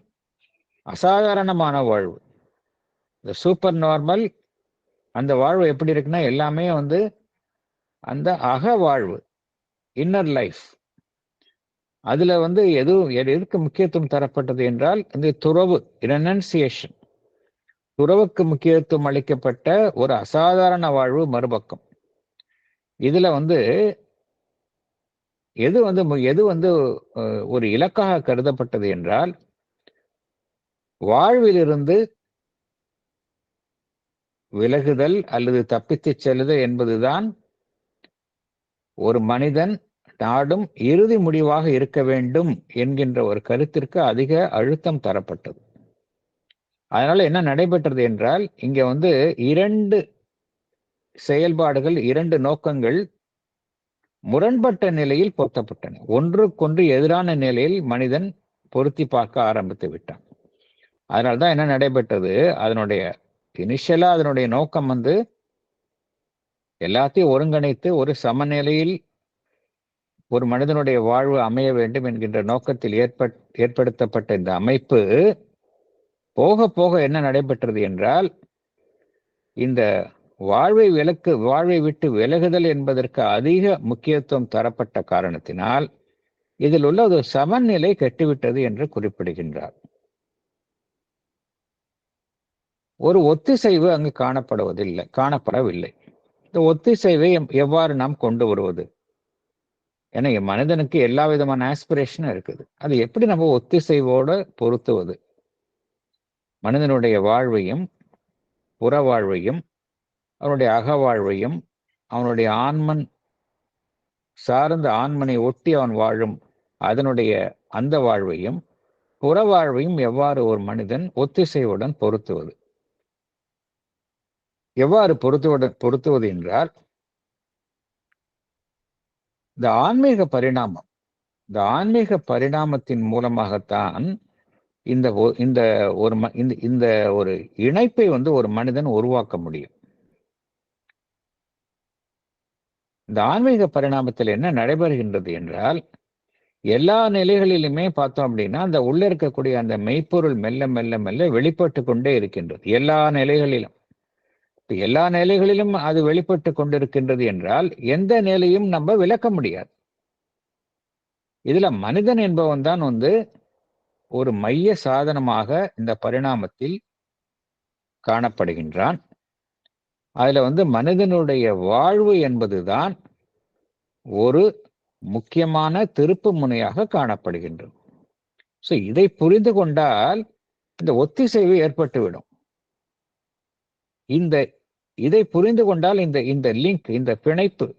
அசாதாரணமான வாழ்வு, இந்த சூப்பர் நார்மல். அந்த வாழ்வு எப்படி இருக்குன்னா, எல்லாமே அந்த அக வாழ்வு, இன்னர் லைஃப். அதுல எதுக்கு முக்கியத்துவம் தரப்பட்டது என்றால், இந்த துறவு, ரெனன்சியேஷன், துறவுக்கு முக்கியத்துவம் அளிக்கப்பட்ட ஒரு அசாதாரண வாழ்வு மறுபக்கம். இதுல எது ஒரு இலக்காக கருதப்பட்டது என்றால், வாழ்விலிருந்து விலகுதல் அல்லது தப்பித்து செல்லுதல் என்பதுதான் ஒரு மனிதன் நாடும் இறுதி முடிவாக இருக்க வேண்டும் என்கின்ற ஒரு கருத்திற்கு அதிக அழுத்தம் தரப்பட்டது. அதனால என்ன நடைபெற்றது என்றால், இங்க 2 செயல்பாடுகள், 2 நோக்கங்கள் முரண்பட்ட நிலையில் பொருத்தப்பட்டன. ஒன்றுக்கொன்று எதிரான நிலையில் மனிதன் பொருத்தி பார்க்க ஆரம்பித்து விட்டான். அதனால்தான் என்ன நடைபெற்றது, இனிஷியலா அதனுடைய நோக்கம் எல்லாத்தையும் ஒருங்கிணைத்து ஒரு சமநிலையில் ஒரு மனிதனுடைய வாழ்வு அமைய வேண்டும் என்கின்ற நோக்கத்தில் ஏற்படுத்தப்பட்ட இந்த அமைப்பு போக போக என்ன நடைபெற்றது என்றால், இந்த வாழ்வை விட்டு விலகுதல் என்பதற்கு அதிக முக்கியத்துவம் தரப்பட்ட காரணத்தினால் இதில் உள்ள ஒரு சமநிலை கெட்டுவிட்டது என்று குறிப்பிடுகின்றார். ஒரு ஒத்திசைவு அங்கு காணப்படவில்லை. இந்த ஒத்திசைவை எவ்வாறு நாம் கொண்டு வருவது? ஏன்னா மனிதனுக்கு எல்லா விதமான ஆஸ்பிரேஷனும் இருக்குது. அது எப்படி நம்ம ஒத்திசைவோட பொருத்துவது? மனிதனுடைய வாழ்வையும் புற வாழ்வையும் அவனுடைய அக வாழ்வையும் அவனுடைய ஆன்மன் சார்ந்த ஆன்மனை ஒட்டி அவன் வாழும் அதனுடைய அந்த வாழ்வையும் புற வாழ்வையும் எவ்வாறு ஒரு மனிதன் ஒத்திசைவுடன் பொருத்துவது? எவ்வாறு பொருத்துவது என்றால், இந்த ஆன்மீக பரிணாமத்தின் மூலமாகத்தான் இந்த இந்த ஒரு இந்த ஒரு இணைப்பை ஒரு மனிதன் உருவாக்க முடியும். இந்த ஆன்மீக பரிணாமத்தில் என்ன நடைபெறுகின்றது என்றால், எல்லா நிலைகளிலுமே பார்த்தோம் அப்படின்னா, அந்த உள்ள இருக்கக்கூடிய அந்த மெய்ப்பொருள் மெல்ல மெல்ல மெல்ல வெளிப்பட்டு கொண்டே இருக்கின்றது. எல்லா நிலைகளிலும். எல்லா நிலைகளிலும் அது வெளிப்பட்டு கொண்டிருக்கின்றது என்றால், எந்த நிலையும் நம்ம விளக்க முடியாது. இதுல மனிதன் என்பவன் தான் ஒரு மைய சாதனமாக இந்த பரிணாமத்தில் காணப்படுகின்றான். அதுல மனிதனுடைய வாழ்வு என்பதுதான் ஒரு முக்கியமான திருப்பு முனையாக காணப்படுகின்றது. ஸோ இதை புரிந்து கொண்டால் இந்த ஒத்திசைவு ஏற்பட்டுவிடும். இதை புரிந்து கொண்டால் இந்த லிங்க், இந்த பிணைப்புல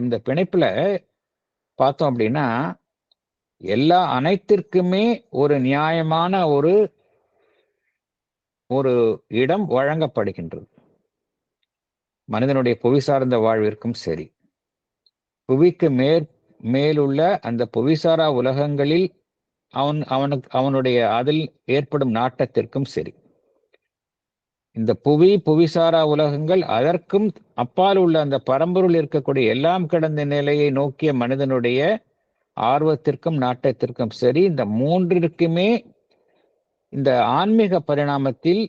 இந்த பிணைப்புல பார்த்தோம் அப்படின்னா, அனைத்திற்குமே ஒரு நியாயமான ஒரு இடம் வழங்கப்படுகின்றது. மனிதனுடைய புவி சார்ந்த வாழ்விற்கும் சரி, புவிக்கு மேலுள்ள அந்த புவிசாரா உலகங்களில் அவனுடைய அதில் ஏற்படும் நாட்டத்திற்கும் சரி, இந்த புவிசாரா உலகங்கள் அதற்கும் அப்பால் உள்ள அந்த பரம்பொருள் இருக்கக்கூடிய எல்லாம் கடந்த நிலையை நோக்கிய மனிதனுடைய ஆர்வத்திற்கும் நாட்டத்திற்கும் சரி, இந்த மூன்றிற்குமே இந்த ஆன்மீக பரிணாமத்தில்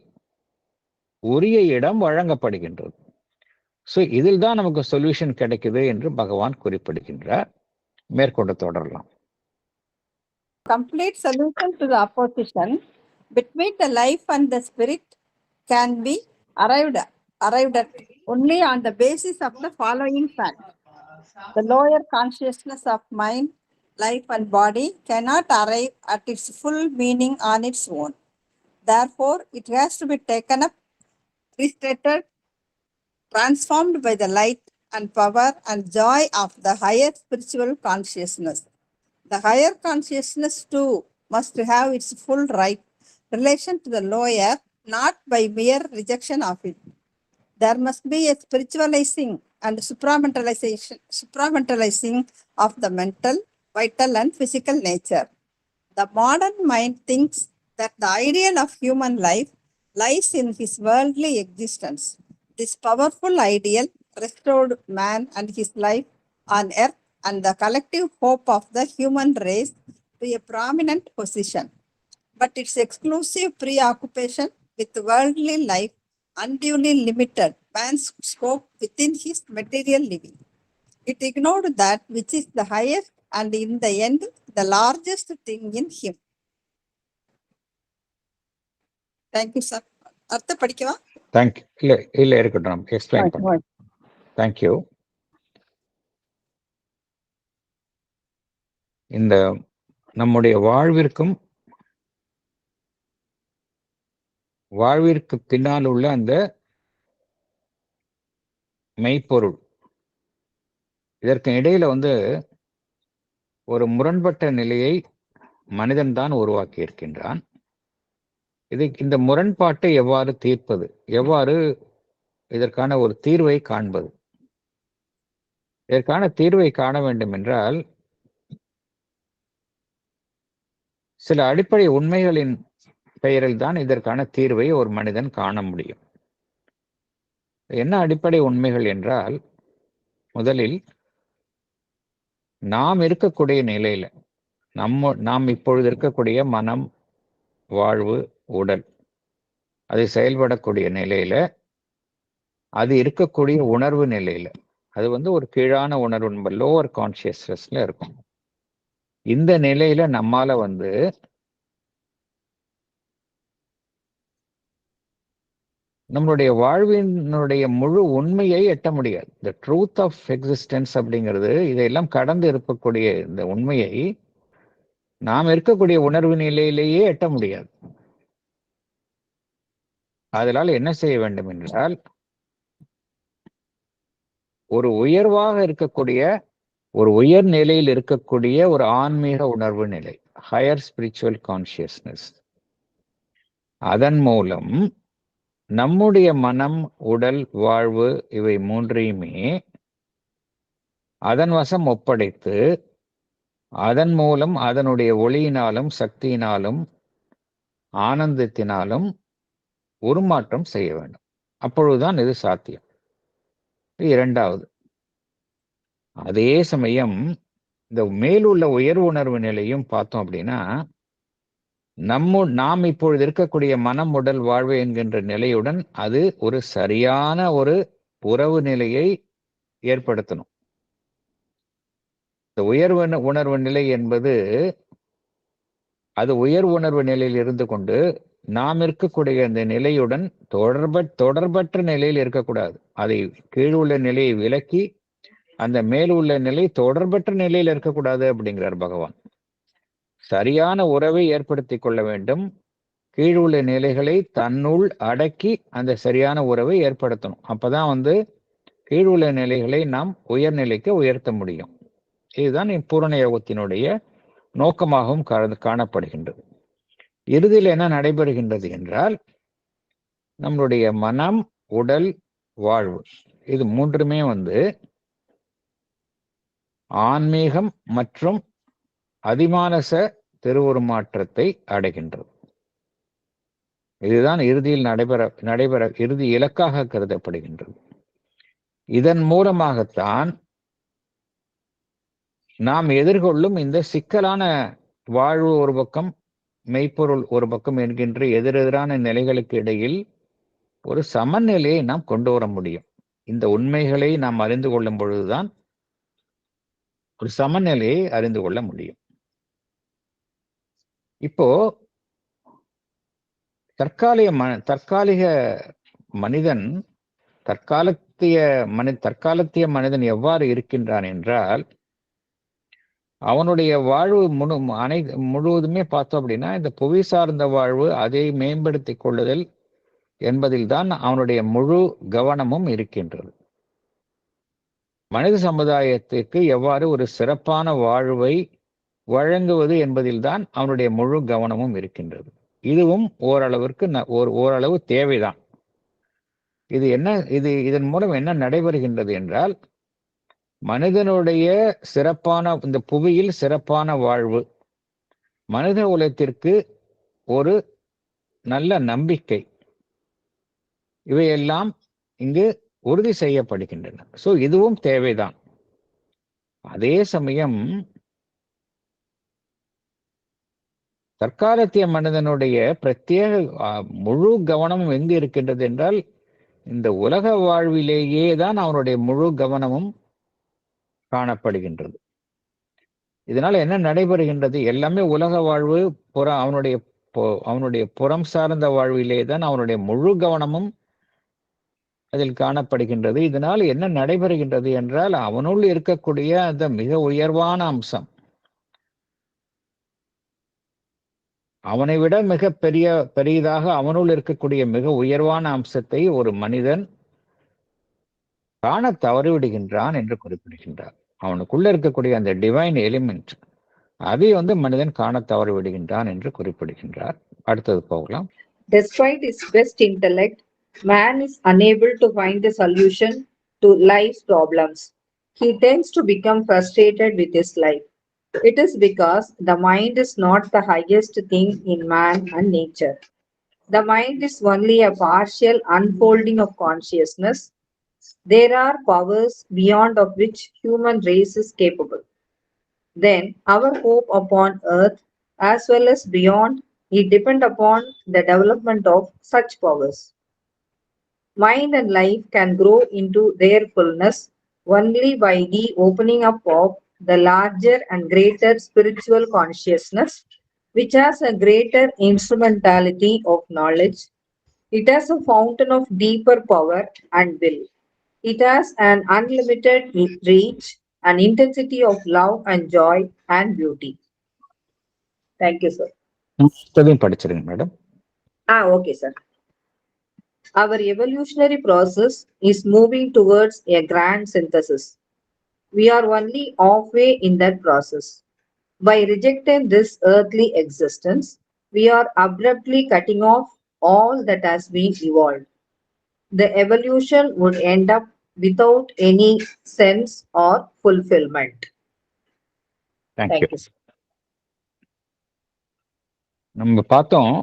உரிய இடம் வழங்கப்படுகின்றது. ஸோ இதில் தான் நமக்கு சொல்யூஷன் கிடைக்குது என்று பகவான் குறிப்பிடுகின்றார். மேற்கொண்டு தொடரலாம். Complete solution to the opposition between the life and the spirit can be arrived at only on the basis of the following facts. The lower consciousness of mind, life and body cannot arrive at its full meaning on its own. Therefore, it has to be taken up, restated, transformed by the light and power and joy of the higher spiritual consciousness. The higher consciousness too must have its full right relation to the lower, not by mere rejection of it. There must be a spiritualizing and supramentalizing of the mental, vital and physical nature. The modern mind thinks that the ideal of human life lies in his worldly existence. This powerful ideal restored man and his life on earth and the collective hope of the human race to a prominent position. But its exclusive preoccupation with worldly life unduly limited man's scope within his material living. It ignored that which is the highest and in the end the largest thing in him. Thank you, sir. அர்த்தம் படிக்கவா? Thank you. இல்ல இருக்கட்டும், explain பண்ணுங்க. Thank you. இந்த நம்முடைய வாழ்விற்கு பின்னால் உள்ள அந்த மெய்ப்பொருள், இதற்கு இடையில ஒரு முரண்பட்ட நிலையை மனிதன் தான் உருவாக்கி இருக்கின்றான். இந்த முரண்பாட்டை எவ்வாறு தீர்ப்பது, எவ்வாறு இதற்கான ஒரு தீர்வை காண்பது? இதற்கான தீர்வை காண வேண்டும் என்றால் சில அடிப்படை உண்மைகளின் பெயரில் தான் இதற்கான தீர்வை ஒரு மனிதன் காண முடியும். என்ன அடிப்படை உண்மைகள் என்றால், முதலில் நாம் இருக்கக்கூடிய நிலையில நாம் இப்பொழுது இருக்கக்கூடிய மனம், வாழ்வு, உடல், அது செயல்படக்கூடிய நிலையில, அது இருக்கக்கூடிய உணர்வு நிலையில, அது ஒரு கீழான உணர்வு, லோவர் கான்சியஸ்னஸ்ல இருக்கும். இந்த நிலையில நம்மால நம்மளுடைய வாழ்வினுடைய முழு உண்மையை எட்ட முடியாது. த ட்ரூத் ஆஃப் எக்ஸிஸ்டன்ஸ் அப்படிங்கிறது, இதையெல்லாம் கடந்து இருக்கக்கூடிய இந்த உண்மையை நாம் இருக்கக்கூடிய உணர்வு நிலையிலேயே எட்ட முடியாது. அதனால் என்ன செய்ய வேண்டும் என்றால், ஒரு உயர்வாக இருக்கக்கூடிய, ஒரு உயர் நிலையில் இருக்கக்கூடிய ஒரு ஆன்மீக உணர்வு நிலை, ஹையர் ஸ்பிரிச்சுவல் கான்சியஸ்னஸ், அதன் மூலம் நம்முடைய மனம், உடல், வாழ்வு இவை மூன்றையுமே அதன் வசம் ஒப்படைத்து அதன் மூலம் அதனுடைய ஒளியினாலும் சக்தியினாலும் ஆனந்தத்தினாலும் உருமாற்றம் செய்ய வேண்டும். அப்பொழுதுதான் இது சாத்தியம். இரண்டாவது, அதே சமயம் இந்த மேலுள்ள உயர்வு உணர்வு நிலையும் பார்த்தோம் அப்படின்னா, நாம் இப்பொழுது இருக்கக்கூடிய மனம் உடல் வாழ்வு என்கின்ற நிலையுடன் அது ஒரு சரியான ஒரு உறவு நிலையை ஏற்படுத்தணும். இந்த உயர்வு உணர்வு நிலை என்பது அது உயர்வு உணர்வு நிலையில் இருந்து கொண்டு நாம் இருக்கக்கூடிய அந்த நிலையுடன் தொடர்பற்ற நிலையில் இருக்கக்கூடாது. அதை கீழுள்ள நிலையை விலக்கி அந்த மேலுள்ள நிலை தொடர்பற்ற நிலையில் இருக்கக்கூடாது அப்படிங்கிறார் பகவான். சரியான உறவை ஏற்படுத்தி கொள்ள வேண்டும். கீழுள்ள நிலைகளை தன்னுள் அடக்கி அந்த சரியான உறவை ஏற்படுத்தணும். அப்பதான் கீழுள்ள நிலைகளை நாம் உயர்நிலைக்கு உயர்த்த முடியும். இதுதான் பூரண யோகத்தினுடைய நோக்கமாகவும் காணப்படுகின்றது. இறுதியில் என்ன நடைபெறுகின்றது என்றால், நம்மளுடைய மனம் உடல் வாழ்வு இது மூன்றுமே ஆன்மீகம் மற்றும் அதிமானச திருவுருமாற்றத்தை அடைகின்றது. இதுதான் இறுதியில் நடைபெற இறுதி இலக்காக கருதப்படுகின்றது. இதன் மூலமாகத்தான் நாம் எதிர்கொள்ளும் இந்த சிக்கலான வாழ்வு ஒரு பக்கம், மெய்ப்பொருள் ஒரு பக்கம் என்கின்ற எதிரெதிரான நிலைகளுக்கு இடையில் ஒரு சமநிலையை நாம் கொண்டு வர முடியும். இந்த உண்மைகளை நாம் அறிந்து கொள்ளும் பொழுதுதான் ஒரு சமநிலையை அறிந்து கொள்ள முடியும். இப்போ தற்காலிக மனிதன் தற்காலத்திய மனிதன் எவ்வாறு இருக்கின்றான் என்றால், அவனுடைய வாழ்வு முழுவதுமே பார்த்தோம் அப்படின்னா இந்த புவி சார்ந்த வாழ்வு, அதை மேம்படுத்திக் கொள்ளுதல் என்பதில் தான் அவனுடைய முழு கவனமும் இருக்கின்றது. மனித சமுதாயத்திற்கு எவ்வாறு ஒரு சிறப்பான வாழ்வை வழங்குவது என்பதில் தான் அவனுடைய முழு கவனமும் இருக்கின்றது. இதுவும் ஓரளவு தேவைதான். இதன் மூலம் என்ன நடைபெறுகின்றது என்றால், மனிதனுடைய சிறப்பான இந்த புவியில் சிறப்பான வாழ்வு, மனித குலத்திற்கு ஒரு நல்ல நம்பிக்கை, இவையெல்லாம் இங்கு உறுதி செய்யப்படுகின்றன. சோ இதுவும் தேவைதான். அதே சமயம் தற்காலத்திய மனிதனுடைய பிரத்யேக முழு கவனமும் எங்கு இருக்கின்றது என்றால், இந்த உலக வாழ்விலேயே தான் அவனுடைய முழு கவனமும் காணப்படுகின்றது. இதனால என்ன நடைபெறுகின்றது? எல்லாமே உலக வாழ்வு, அவனுடைய புறம் சார்ந்த வாழ்விலே தான் அவனுடைய முழு கவனமும் அதில் காணப்படுகின்றது. இதனால் என்ன நடைபெறுகின்றது என்றால், அவனுள் இருக்கக்கூடிய அந்த மிக உயர்வான அம்சம், அவனை விட மிக பெரியதாக அவனுள் இருக்கக்கூடிய மிக உயர்வான அம்சத்தை ஒரு மனிதன் காண தவறிவிடுகின்றான் என்று குறிப்பிடுகின்றார். அவனுக்குள்ள இருக்கக்கூடிய அந்த டிவைன் எலிமெண்ட், அதை மனிதன் காண தவறிவிடுகின்றான் என்று குறிப்பிடுகின்றார். அடுத்தது போகலாம். Despite his best intellect, man is unable to find the solution to life's problems. He tends to become frustrated with his life. It is because the mind is not the highest thing in man and nature. The mind is only a partial unfolding of consciousness. There are powers beyond of which human race is capable. Then our hope upon earth as well as beyond it depend upon the development of such powers. Mind and life can grow into their fullness only by the opening up of the larger and greater spiritual consciousness, which has a greater instrumentality of knowledge. It has a fountain of deeper power and will. It has an unlimited reach and intensity of love and joy and beauty. Thank you, sir. படிச்சிருங்க madam. Okay, sir. Our evolutionary process is moving towards a grand synthesis. We are only halfway in that process. By rejecting this earthly existence, we are abruptly cutting off all that has been evolved. The evolution would end up without any sense or fulfillment. Thank you. Thank you. நம்ம பார்த்தோம்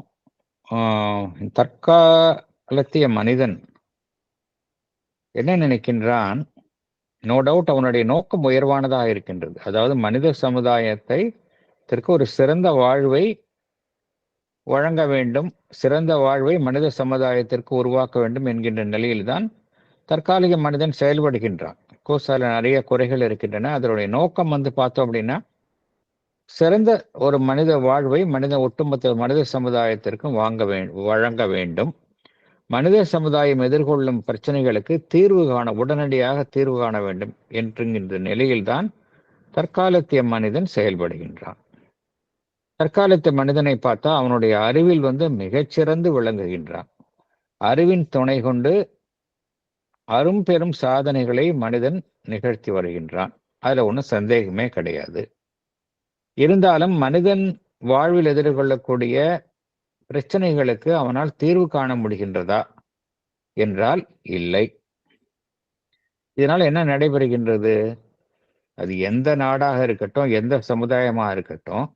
தற்காலத்திய மனிதன் என்ன நினைக்கின்றான். No doubt அவனுடைய நோக்கம் உயர்வானதாக இருக்கின்றது. அதாவது மனித சமுதாயத்திற்கு ஒரு சிறந்த வாழ்வை வழங்க வேண்டும், சிறந்த வாழ்வை மனித சமுதாயத்திற்கு உருவாக்க வேண்டும் என்கின்ற நிலையில்தான் தற்காலிக மனிதன் செயல்படுகின்றான். கோர்ஸ் அதில் நிறைய குறைகள் இருக்கின்றன. அதனுடைய நோக்கம் பார்த்தோம் அப்படின்னா சிறந்த ஒரு மனித வாழ்வை ஒட்டுமொத்த மனித சமுதாயத்திற்கும் வழங்க வேண்டும். மனித சமுதாயம் எதிர்கொள்ளும் பிரச்சனைகளுக்கு உடனடியாக தீர்வு காண வேண்டும் என்கின்ற நிலையில்தான் தற்காலத்திய மனிதன் செயல்படுகின்றான். தற்காலத்திய மனிதனை பார்த்தா அவனுடைய அறிவில் மிகச்சிறந்து விளங்குகின்றான். அறிவின் துணை கொண்டு அரும்பெரும் சாதனைகளை மனிதன் நிகழ்த்தி வருகின்றான். அதுல ஒன்றும் சந்தேகமே கிடையாது. இருந்தாலும் மனிதன் வாழ்வில் எதிர்கொள்ளக்கூடிய பிரச்சனைகளுக்கு அவனால் தீர்வு காண முடிகின்றதா என்றால் இல்லை. இதனால் என்ன நடைபெறுகின்றது? அது எந்த நாடாக இருக்கட்டும், எந்த சமுதாயமாக இருக்கட்டும்,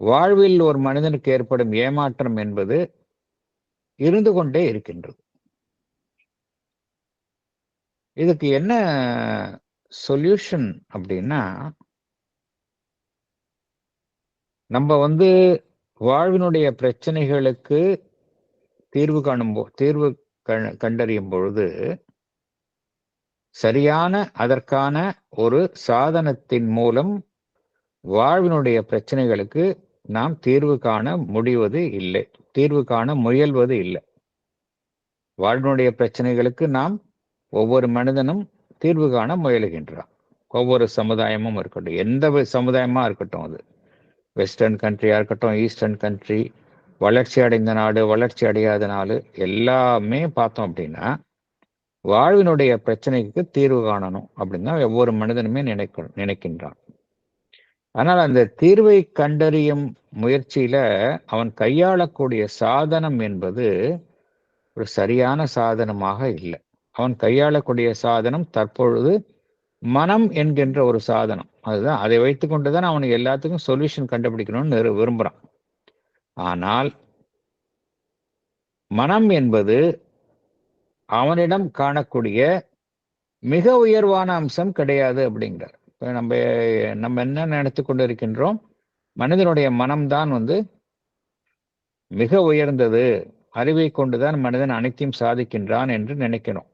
வாழ்வில் ஒரு மனிதனுக்கு ஏற்படும் ஏமாற்றம் என்பது இருந்து கொண்டே இருக்கின்றது. இதுக்கு என்ன சொல்யூஷன் அப்படின்னா, நம்ம வாழ்வினுடைய பிரச்சனைகளுக்கு தீர்வு கண்டறியும் பொழுது சரியான அதற்கான ஒரு சாதனத்தின் மூலம் வாழ்வினுடைய பிரச்சனைகளுக்கு நாம் தீர்வு காண முயல்வது இல்லை. வாழ்வினுடைய பிரச்சனைகளுக்கு நாம் ஒவ்வொரு மனிதனும் தீர்வு காண முயலுகின்றான். ஒவ்வொரு சமுதாயமும் இருக்கட்டும், எந்த சமுதாயமா இருக்கட்டும், அது வெஸ்டர்ன் கண்ட்ரியா இருக்கட்டும், ஈஸ்டர்ன் கண்ட்ரி, வளர்ச்சி அடைந்த நாடு, வளர்ச்சி அடையாத நாடு, எல்லாமே பார்த்தோம் அப்படின்னா வாழ்வினுடைய பிரச்சனைக்கு தீர்வு காணணும் அப்படின்னு தான் ஒவ்வொரு மனிதனுமே நினைக்கின்றான். ஆனால் அந்த தீர்வை கண்டறியும் முயற்சியில அவன் கையாளக்கூடிய சாதனம் என்பது ஒரு சரியான சாதனமாக இல்லை. அவன் கையாளக்கூடிய சாதனம் தற்பொழுது மனம் என்கின்ற ஒரு சாதனம். அதுதான், அதை வைத்து கொண்டுதான் அவனுக்கு எல்லாத்துக்கும் சொல்யூஷன் கண்டுபிடிக்கணும்னு விரும்புறான். ஆனால் மனம் என்பது அவனிடம் காணக்கூடிய மிக உயர்வான அம்சம் கிடையாது அப்படிங்கிறார். இப்ப நம்ம என்ன நினைத்து கொண்டு இருக்கின்றோம்? மனிதனுடைய மனம்தான் மிக உயர்ந்தது, அறிவை கொண்டுதான் மனிதன் அனைத்தையும் சாதிக்கின்றான் என்று நினைக்கணும்.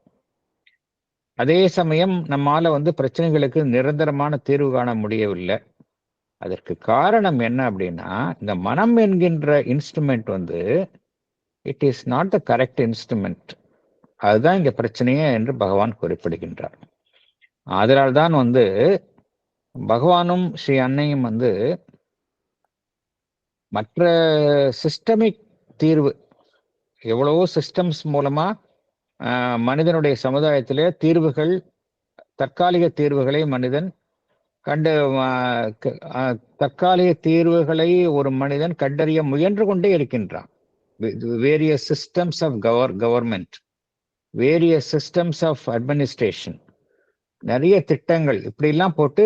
அதே சமயம் நம்மால பிரச்சனைகளுக்கு நிரந்தரமான தீர்வு காண முடியவில்லை. அதற்கு காரணம் என்ன அப்படின்னா, இந்த மனம் என்கின்ற instrument it is not the correct instrument. அதுதான் இங்க பிரச்சனையே என்று பகவான் குறிப்பிடுகின்றார். அதனால்தான் பகவானும் ஸ்ரீ அன்னையும் மற்ற சிஸ்டமிக் தீர்வு, எவ்வளவோ சிஸ்டம்ஸ் மூலமா மனிதனுடைய சமுதாயத்திலே தற்காலிக தீர்வுகளை மனிதன் தற்காலிக தீர்வுகளை ஒரு மனிதன் கண்டறிய முயன்று கொண்டே இருக்கின்றான். Various systems of government, various systems of administration, நிறைய திட்டங்கள் இப்படிலாம் போட்டு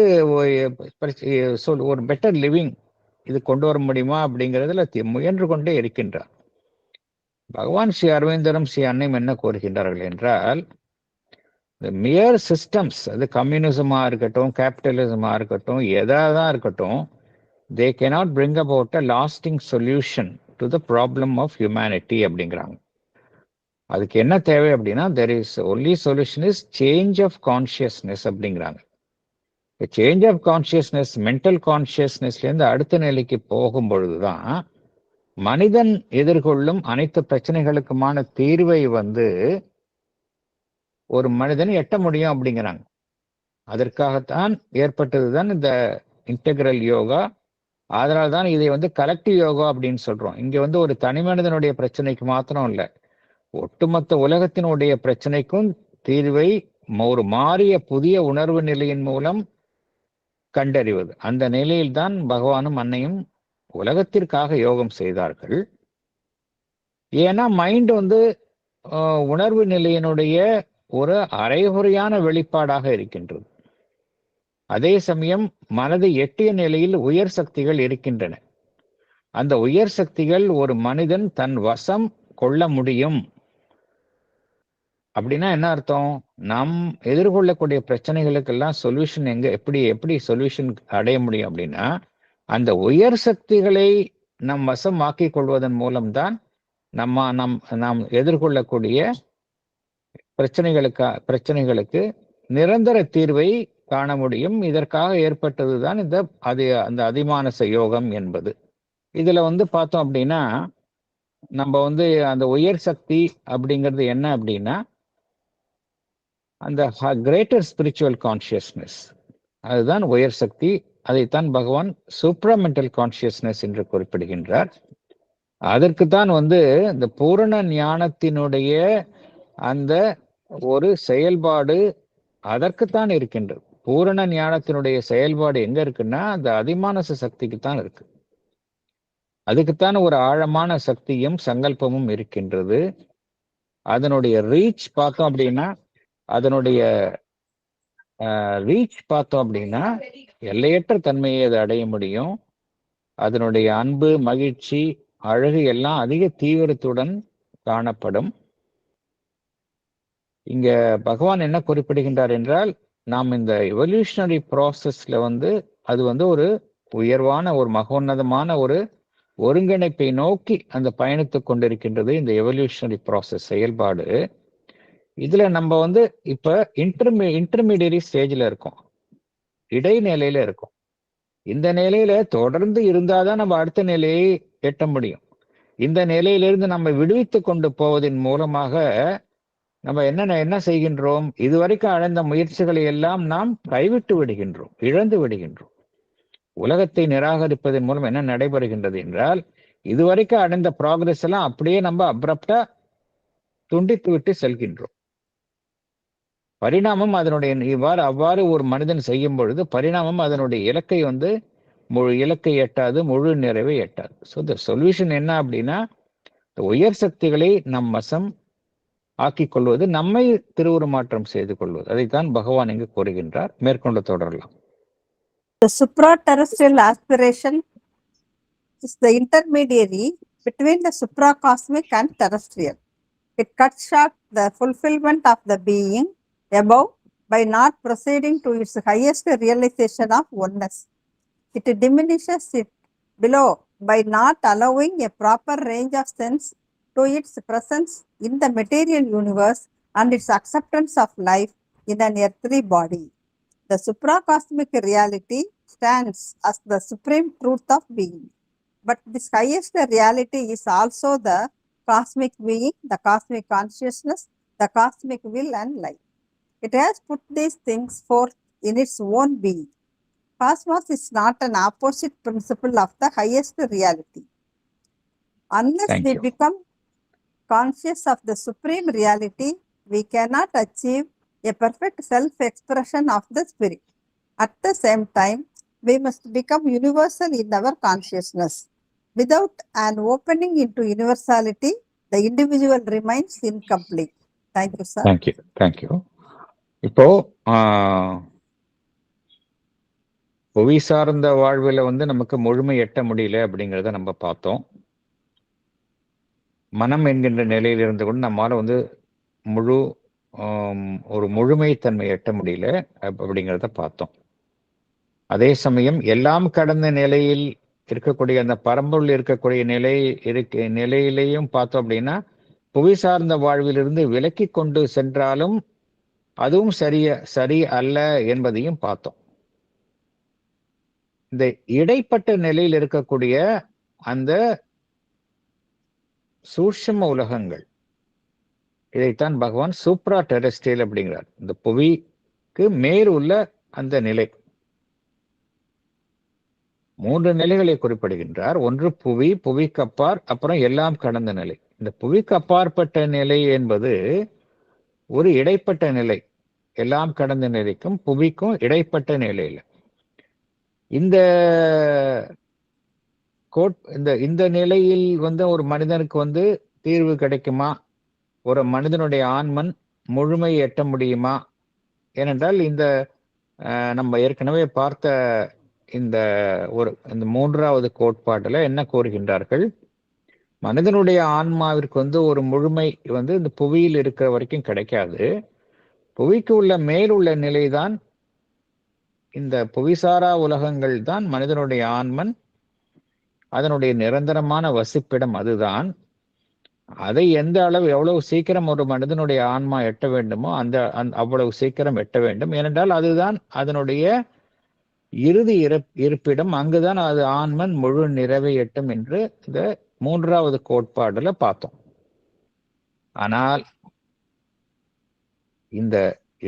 ஒரு பெட்டர் லிவிங் இது கொண்டு வர முடியுமா அப்படிங்கிறதுல முயன்று கொண்டே இருக்கின்றார். பகவான் ஸ்ரீ அரவிந்தரும் ஸ்ரீ அன்னையும் என்ன கோருகின்றார்கள் என்றால், இந்த மியர் சிஸ்டம்ஸ், அது கம்யூனிசமா இருக்கட்டும், கேபிட்டலிசமா இருக்கட்டும், எதாவது இருக்கட்டும், they cannot bring about a lasting solution to the problem of humanity அப்படிங்கிறாங்க. அதுக்கு என்ன தேவை அப்படின்னா, there is only solution is change of consciousness அப்படிங்கிறாங்க. சேஞ்ச் ஆஃப் கான்சியஸ்னஸ், மென்டல் கான்சியஸ்னஸ்லேருந்து அடுத்த நிலைக்கு போகும் பொழுதுதான் மனிதன் எதிர்கொள்ளும் அனைத்து பிரச்சனைகளுக்குமான தீர்வை ஒரு மனிதன் எட்ட முடியும் அப்படிங்கிறாங்க. அதற்காகத்தான் ஏற்பட்டதுதான் இந்த இன்டெகிரல் யோகா. அதனால தான் இதை கலெக்டிவ் யோகா அப்படின்னு சொல்றோம். இங்க ஒரு தனி மனிதனுடைய பிரச்சனைக்கு மாத்திரம் இல்லை, ஒட்டுமொத்த உலகத்தினுடைய பிரச்சனைக்கும் தீர்வை ஒரு மாறிய புதிய உணர்வு நிலையின் மூலம் கண்டறிவது. அந்த நிலையில்தான் பகவானும் அன்னையும் உலகத்திற்காக யோகம் செய்தார்கள். ஏன்னா மைண்ட் உணர்வு நிலையினுடைய ஒரு அரைகுறையான வெளிப்பாடாக இருக்கின்றது. அதே சமயம் மனதை எட்டிய நிலையில் உயர் சக்திகள் இருக்கின்றன. அந்த உயர் சக்திகள் ஒரு மனிதன் தன் வசம் கொள்ள முடியும். அப்படின்னா என்ன அர்த்தம்? நாம் எதிர்கொள்ளக்கூடிய பிரச்சனைகளுக்கெல்லாம் சொல்யூஷன் எப்படி சொல்யூஷன் அடைய முடியும் அப்படின்னா, அந்த உயர் சக்திகளை நம் வசமாக்கிக் கொள்வதன் மூலம்தான் நாம் எதிர்கொள்ளக்கூடிய பிரச்சனைகளுக்கு நிரந்தர தீர்வை காண முடியும். இதற்காக ஏற்பட்டதுதான் அந்த அதிமானச யோகம் என்பது. இதுல பார்த்தோம் அப்படின்னா, நம்ம அந்த உயர் சக்தி அப்படிங்கிறது என்ன அப்படின்னா, அந்த கிரேட்டர் ஸ்பிரிச்சுவல் கான்சியஸ்னஸ், அதுதான் உயர் சக்தி. அதைத்தான் பகவான் சூப்ராமெண்டல் கான்சியஸ்னஸ் என்று குறிப்பிடுகின்றார். அதற்குத்தான் இந்த பூரண ஞானத்தினுடைய அந்த ஒரு செயல்பாடு அதற்குத்தான் இருக்கின்றது. பூரண ஞானத்தினுடைய செயல்பாடு எங்க இருக்குன்னா, அந்த அதிமானச சக்திக்கு தான் இருக்கு. அதுக்குத்தான் ஒரு ஆழமான சக்தியும் சங்கல்பமும் இருக்கின்றது. அதனுடைய ரீச் பார்த்தோம் அப்படின்னா எல்லையற்ற தன்மையை அதை அடைய முடியும். அதனுடைய அன்பு, மகிழ்ச்சி, அழகு எல்லாம் அதிக தீவிரத்துடன் காணப்படும். இங்க பகவான் என்ன குறிப்பிடுகின்றார் என்றால், நாம் இந்த எவல்யூஷனரி ப்ராசஸ்ல அது ஒரு உயர்வான ஒரு மகோன்னதமான ஒரு ஒருங்கிணைப்பை நோக்கி அந்த பயணித்துக் கொண்டிருக்கின்றது இந்த எவல்யூஷனரி ப்ராசஸ் செயல்பாடு. இதுல நம்ம இப்ப இன்டர்மீடியரி ஸ்டேஜ்ல இருக்கோம், இடைநிலையில இருக்கோம். இந்த நிலையில தொடர்ந்து இருந்தாதான் நம்ம அடுத்த நிலையை எட்ட முடியும். இந்த நிலையிலிருந்து நம்ம விடுவித்து கொண்டு போவதன் மூலமாக நம்ம என்ன செய்கின்றோம்? இதுவரைக்கும் அடைந்த முயற்சிகளை எல்லாம் நாம் கைவிட்டு விடுகின்றோம், இழந்து விடுகின்றோம். உலகத்தை நிராகரிப்பதன் மூலம் என்ன நடைபெறுகின்றது என்றால், இதுவரைக்கும் அடைந்த ப்ராக்ரஸ் எல்லாம் அப்படியே நம்ம அப்ரப்டா துண்டித்து விட்டு செல்கின்றோம். பரிணாமம் அவ்வாறு ஒரு மனிதன் செய்யும் பொழுது பரிணாமம் அதனுடைய இலக்கை முழு இலக்கை எட்டாது, முழு நிறைவை எட்டாது. ஸோ த சொல்யூஷன் என்ன அப்படின்னா, உயர் சக்திகளை நம் வசம் ஆக்கிக் கொள்வது, நம்மை திருவுருமாற்றம் செய்து கொள்வது. அதைத்தான் பகவான் இங்கு கூறுகின்றார். மேற்கொண்டு தொடரலாம். The supra-terrestrial aspiration is the intermediary between the supracosmic and terrestrial. It cuts short the fulfillment of the being above by not proceeding to its highest realization of oneness. It diminishes it below by not allowing a proper range of sense to its presence in the material universe and its acceptance of life in an earthly body. The supracosmic reality stands as the supreme truth of being. But this highest reality is also the cosmic being, the cosmic consciousness, the cosmic will and life. It has put these things forth in its own being. Cosmos is not an opposite principle of the highest reality. Unless Thank we you. become conscious of the supreme reality, we cannot achieve a perfect self-expression of the spirit. At the same time, we must become universal in our consciousness. Without an opening into universality, the individual remains incomplete. Thank you, sir. Thank you. இப்போ புவி சார்ந்த வாழ்வில் நமக்கு முழுமை எட்ட முடியல அப்படிங்கிறத நம்ம பார்த்தோம். மனம் என்கின்ற நிலையில் இருந்து கொண்டு நம்மால முழு ஒரு முழுமைத்தன்மை எட்ட முடியல அப்படிங்கிறத பார்த்தோம். அதே சமயம் எல்லாம் கடந்த நிலையில் இருக்கக்கூடிய அந்த பரம்பொருள் இருக்கக்கூடிய நிலையிலையும் பார்த்தோம் அப்படின்னா, புவி சார்ந்த வாழ்விலிருந்து விலக்கி கொண்டு சென்றாலும் அதுவும் சரி அல்ல என்பதையும் பார்த்தோம். இந்த இடைப்பட்ட நிலையில் இருக்கக்கூடிய அந்த சூட்சும உலகங்கள், இதைத்தான் பகவான் சூப்ரா டெரஸ்ட்ரியல் அப்படிங்கிறார். இந்த புவிக்கு மேல் உள்ள அந்த நிலை, 3 நிலைகளை குறிப்பிடுகின்றார். ஒன்று புவி, புவிக்கு அப்பார், அப்புறம் எல்லாம் கடந்த நிலை. இந்த புவிக்கு அப்பாற்பட்ட நிலை என்பது ஒரு இடைப்பட்ட நிலை, எல்லாம் கடந்த நிலைக்கும் புவிக்கும் இடைப்பட்ட நிலையில இந்த நிலையில் ஒரு மனிதனுக்கு தீர்வு கிடைக்குமா? ஒரு மனிதனுடைய ஆன்மன் முழுமை எட்ட முடியுமா? ஏனென்றால் இந்த நம்ம ஏற்கனவே பார்த்த இந்த இந்த 3வது கோட்பாட்டுல என்ன கூறுகின்றார்கள்? மனிதனுடைய ஆன்மாவிற்கு ஒரு முழுமை இந்த புவியில் இருக்கிற வரைக்கும் கிடைக்காது. புவிக்கு உள்ள மேலுள்ள நிலைதான், இந்த புவிசாரா உலகங்கள் தான் மனிதனுடைய ஆன்மன், அதனுடைய நிரந்தரமான வசிப்பிடம் அதுதான். அதை எந்த அளவு எவ்வளவு சீக்கிரம் ஒரு மனிதனுடைய ஆன்மா எட்ட வேண்டுமோ அவ்வளவு சீக்கிரம் எட்ட வேண்டும். ஏனென்றால் அதுதான் அதனுடைய இறுதி இருப்பிடம். அங்குதான் அது ஆன்மன் முழு நிறைவை எட்டும் என்று இந்த 3வது கோட்பாடுல பார்த்தோம். ஆனால் இந்த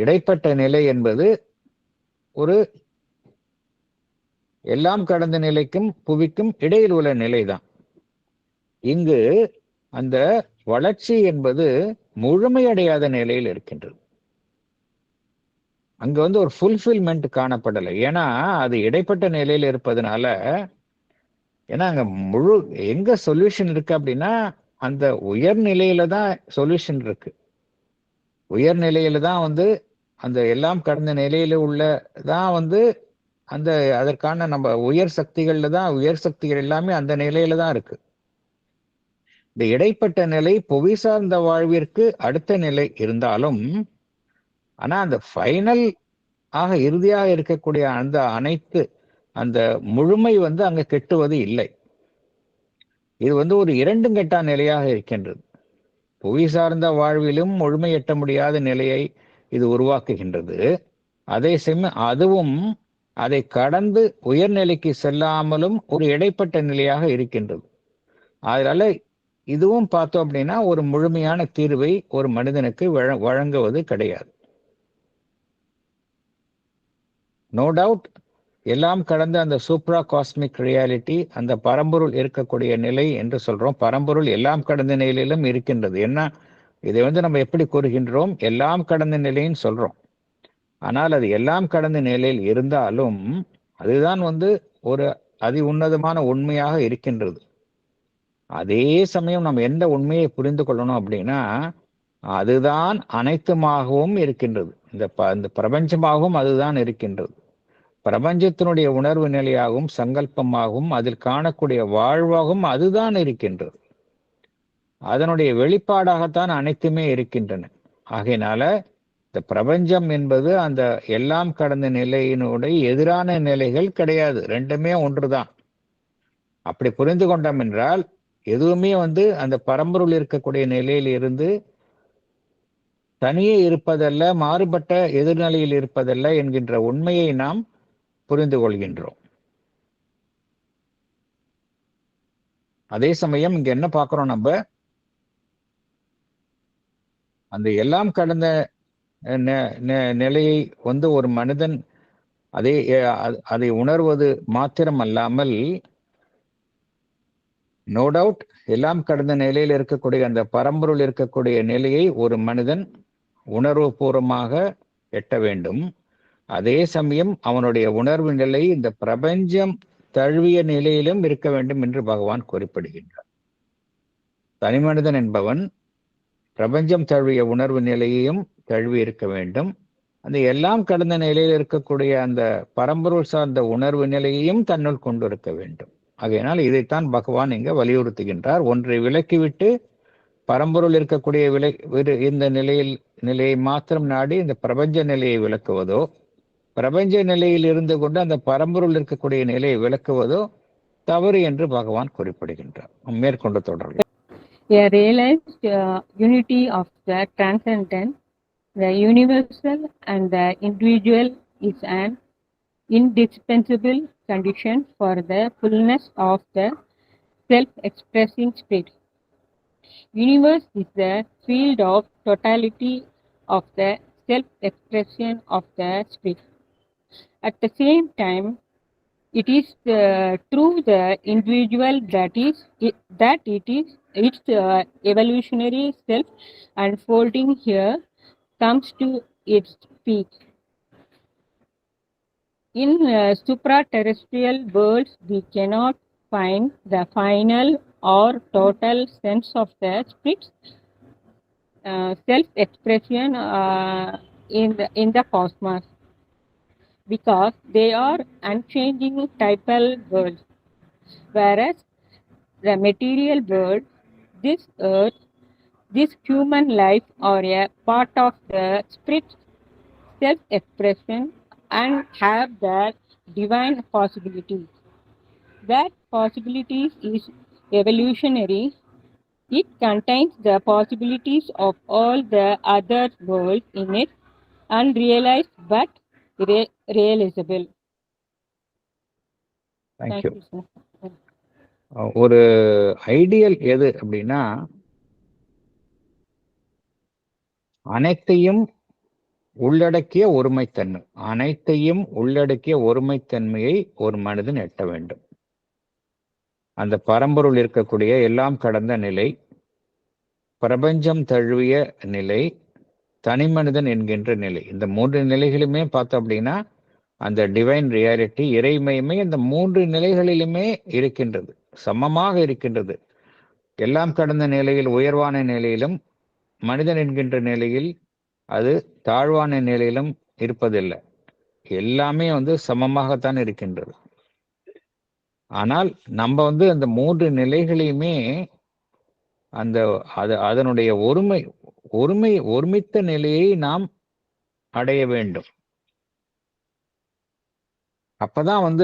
இடைப்பட்ட நிலை என்பது ஒரு எல்லாம் கடந்த நிலைக்கும் புவிக்கும் இடையில் உள்ள நிலைதான். இங்கு அந்த வளர்ச்சி என்பது முழுமையடையாத நிலையில் இருக்கின்றது. அங்க ஒரு ஃபுல்ஃபில்மெண்ட் காணப்படலை. ஏன்னா அது இடைப்பட்ட நிலையில் இருப்பதனால, ஏன்னா அங்க எங்க சொல்யூஷன் இருக்கு அப்படின்னா அந்த உயர்நிலையில தான் சொல்யூஷன் இருக்கு. உயர்நிலையில தான் அந்த எல்லாம் கடந்த நிலையில உள்ளதான் அந்த அதற்கான நம்ம உயர் சக்திகள் எல்லாமே அந்த நிலையில தான் இருக்கு. இந்த இடைப்பட்ட நிலை புவி சார்ந்த வாழ்விற்கு அடுத்த நிலை இருந்தாலும், ஆனா அந்த ஃபைனல் ஆக இறுதியாக இருக்கக்கூடிய அந்த அனைத்து அந்த முழுமை அங்க கெட்டுவது இல்லை. இது ஒரு இரண்டும் கெட்டா நிலையாக இருக்கின்றது. புவி சார்ந்த வாழ்விலும் முழுமை எட்ட முடியாத நிலையை இது உருவாக்குகின்றது. அதே சமயம் அதுவும் அதை கடந்து உயர்நிலைக்கு செல்லாமலும் ஒரு இடைப்பட்ட நிலையாக இருக்கின்றது. அதனால இதுவும் பார்த்தோம் அப்படின்னா ஒரு முழுமையான தீர்வை ஒரு மனிதனுக்கு வழங்குவது கிடையாது. நோ டவுட் எல்லாம் கடந்த அந்த சூப்ரா காஸ்மிக் ரியாலிட்டி, அந்த பரம்பொருள் இருக்கக்கூடிய நிலை என்று சொல்றோம். பரம்பொருள் எல்லாம் கடந்த நிலையிலும் இருக்கின்றது. என்ன இதை நம்ம எப்படி கூறுகின்றோம்? எல்லாம் கடந்த நிலைன்னு சொல்றோம். ஆனால் அது எல்லாம் கடந்த நிலையில் இருந்தாலும் அதுதான் ஒரு அதி உன்னதமான உண்மையாக இருக்கின்றது. அதே சமயம் நம்ம எந்த உண்மையை புரிந்து கொள்ளணும் அப்படின்னா, அதுதான் அனைத்துமாகவும் இருக்கின்றது. இந்த பிரபஞ்சமாகவும் அதுதான் இருக்கின்றது. பிரபஞ்சத்தினுடைய உணர்வு நிலையாகவும் சங்கல்பமாகவும் அதில் காணக்கூடிய வாழ்வாகவும் அதுதான் இருக்கின்றது. அதனுடைய வெளிப்பாடாகத்தான் அனைத்துமே இருக்கின்றன. ஆகையினால இந்த பிரபஞ்சம் என்பது அந்த எல்லாம் கடந்த நிலையினுடைய எதிரான நிலைகள் கிடையாது. ரெண்டுமே ஒன்றுதான். அப்படி புரிந்து கொண்டோம் என்றால் எதுவுமே அந்த பரம்பொருள் இருக்கக்கூடிய நிலையில் இருந்து தனியே இருப்பதல்ல, மாறுபட்ட எதிர்நிலையில் இருப்பதல்ல என்கின்ற உண்மையை நாம் புரிந்து கொள்கின்றோம். அதே சமயம் இங்க என்ன பார்க்கிறோம்? நம்ம அந்த எல்லாம் கடந்த நிலையை ஒரு மனிதன் அதை உணர்வது மாத்திரம் அல்லாமல், நோ டவுட் எல்லாம் கடந்த நிலையில் இருக்கக்கூடிய அந்த பரம்பொருள் இருக்கக்கூடிய நிலையை ஒரு மனிதன் உணர்வு பூர்வமாக எட்ட வேண்டும். அதே சமயம் அவனுடைய உணர்வு நிலை இந்த பிரபஞ்சம் தழுவிய நிலையிலும் இருக்க வேண்டும் என்று பகவான் குறிப்பிடுகின்றார். தனி மனிதன் என்பவன் பிரபஞ்சம் தழுவிய உணர்வு நிலையையும் தழுவி இருக்க வேண்டும். அந்த எல்லாம் கடந்த நிலையில் இருக்கக்கூடிய அந்த பரம்பொருள் சார்ந்த உணர்வு நிலையையும் தன்னுள் கொண்டு இருக்க வேண்டும். ஆகையினால் இதைத்தான் பகவான் இங்க வலியுறுத்துகின்றார். ஒன்றை விலக்கிவிட்டு பரம்பொருள் இருக்கக்கூடிய இந்த நிலையை மாத்திரம் நாடி இந்த பிரபஞ்ச நிலையை விளக்குவதோ, பிரபஞ்ச நிலையில் இருந்து கொண்டு அந்த பரம்பொருள் இருக்கக்கூடிய நிலையை விளக்குவதோ தவறு என்று பகவான் குறிப்பிடுகின்றார். மேற்கொண்டு தொடரலாம். A realized unity of the transcendent, the universal and the individual is an indispensable condition for the fullness of the self-expressing spirit. Universe is the field of totality of the self-expression of the spirit. At the same time, it is through the individual that it is its evolutionary self unfolding here comes to its peak. In supra-terrestrial worlds, we cannot find the final or total sense of the spirit's self-expression in the cosmos. because they are unchanging typal worlds, whereas the material world, this earth, this human life are a part of the spirit's self-expression and have their divine possibilities. That possibilities is evolutionary. It contains the possibilities of all the other worlds in it, unrealized but realizable. Thank thank you. you, sir. ஒரு ideal எது அப்படின்னா, அனைத்தையும் உள்ளடக்கிய ஒருமைத்தன்மை, அனைத்தையும் உள்ளடக்கிய ஒருமைத்தன்மையை ஒரு மனிதன் எட்ட வேண்டும். அந்த பரம்பொருள் இருக்கக்கூடிய எல்லாம் கடந்த நிலை, பிரபஞ்சம் தழுவிய நிலை, தனி மனிதன் என்கின்ற நிலை, இந்த 3 நிலைகளுமே பார்த்தோம் அப்படின்னா அந்த டிவைன் ரியாலிட்டி, இறைமையுமே இந்த 3 நிலைகளிலுமே இருக்கின்றது, சமமாக இருக்கின்றது. எல்லாம் கடந்த நிலையில் உயர்வான நிலையிலும், மனிதன் என்கின்ற நிலையில் அது தாழ்வான நிலையிலும் இருப்பதில்லை. எல்லாமே சமமாகத்தான் இருக்கின்றது. ஆனால் நம்ம அந்த 3 நிலைகளையுமே அதனுடைய ஒருமித்த நிலையை நாம் அடைய வேண்டும். அப்பதான்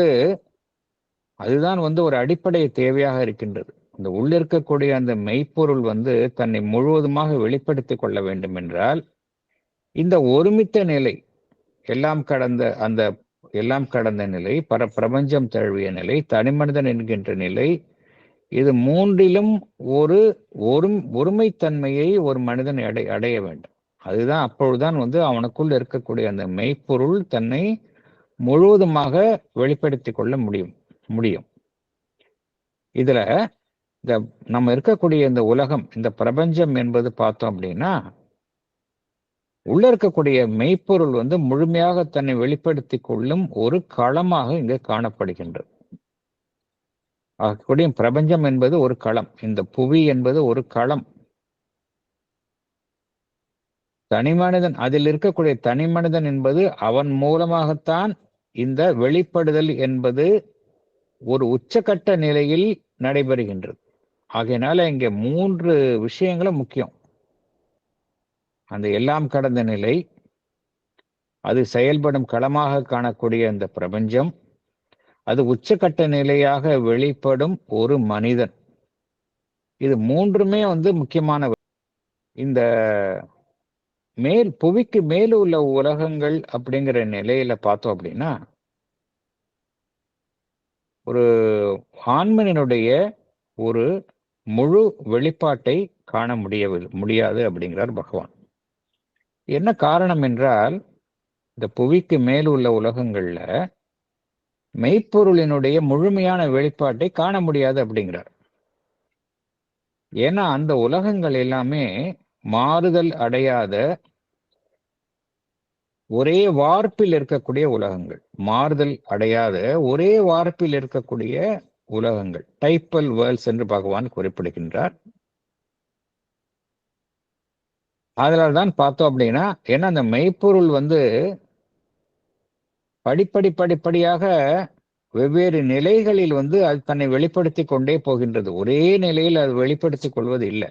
அதுதான் ஒரு அடிப்படை தேவையாக இருக்கின்றது. இந்த உள்ளிருக்கக்கூடிய அந்த மெய்ப்பொருள் தன்னை முழுவதுமாக வெளிப்படுத்திக் கொள்ள வேண்டும் என்றால், இந்த ஒருமித்த நிலை, எல்லாம் கடந்த நிலை, பிரபஞ்சம் தழுவிய நிலை, தனிமனிதன் என்கின்ற நிலை, இது 3லும் ஒருமைத்தன்மையை ஒரு மனிதன் அடைய வேண்டும். அதுதான் அப்பொழுதுதான் அவனுக்குள் இருக்கக்கூடிய அந்த மெய்ப்பொருள் தன்னை முழுவதுமாக வெளிப்படுத்திக் கொள்ள முடியும். இதுல நம்ம இருக்கக்கூடிய இந்த உலகம், இந்த பிரபஞ்சம் என்பது பார்த்தோம் அப்படின்னா, உள்ள இருக்கக்கூடிய மெய்ப்பொருள் முழுமையாக தன்னை வெளிப்படுத்தி கொள்ளும் ஒரு களமாக இங்கு காணப்படுகின்றது. ஆகக்கூடிய பிரபஞ்சம் என்பது ஒரு களம், இந்த புவி என்பது ஒரு களம். தனிமனிதன், அதில் இருக்கக்கூடிய தனிமனிதன் என்பது அவன் மூலமாகத்தான் இந்த வெளிப்படுதல் என்பது ஒரு உச்சகட்ட நிலையில் நடைபெறுகின்றது. ஆகையினால இங்க 3 விஷயங்களும் முக்கியம். அந்த எல்லாம் கடந்த நிலை, அது செயல்படும் களமாக காணக்கூடிய அந்த பிரபஞ்சம், அது உச்சகட்ட நிலையாக வெளிப்படும் ஒரு மனிதன். இது 3மே முக்கியமான. இந்த புவிக்கு மேல் உள்ள உலகங்கள் அப்படிங்கிற நிலையில பார்த்தோம் அப்படின்னா, ஒரு ஆண்மனினுடைய ஒரு முழு வெளிப்பாட்டை காண முடியாது அப்படிங்கிறார் பகவான். என்ன காரணம் என்றால், இந்த புவிக்கு மேல் உள்ள உலகங்கள்ல மெய்ப்பொருளினுடைய முழுமையான வெளிப்பாட்டை காண முடியாது அப்படிங்கிறார். ஏன்னா அந்த உலகங்கள் எல்லாமே மாறுதல் அடையாத ஒரே வார்ப்பில் இருக்கக்கூடிய உலகங்கள், மாறுதல் அடையாத ஒரே வார்ப்பில் இருக்கக்கூடிய உலகங்கள், டைப்பல் வேர்ல்ட்ஸ் என்று பகவான் குறிப்பிடுகின்றார். அதனால்தான் பார்த்தோம் அப்படின்னா, ஏன்னா அந்த மெய்ப்பொருள் படிப்படியாக வெவ்வேறு நிலைகளில் அது தன்னை வெளிப்படுத்தி கொண்டே போகின்றது. ஒரே நிலையில் அது வெளிப்படுத்திக் கொள்வது இல்லை.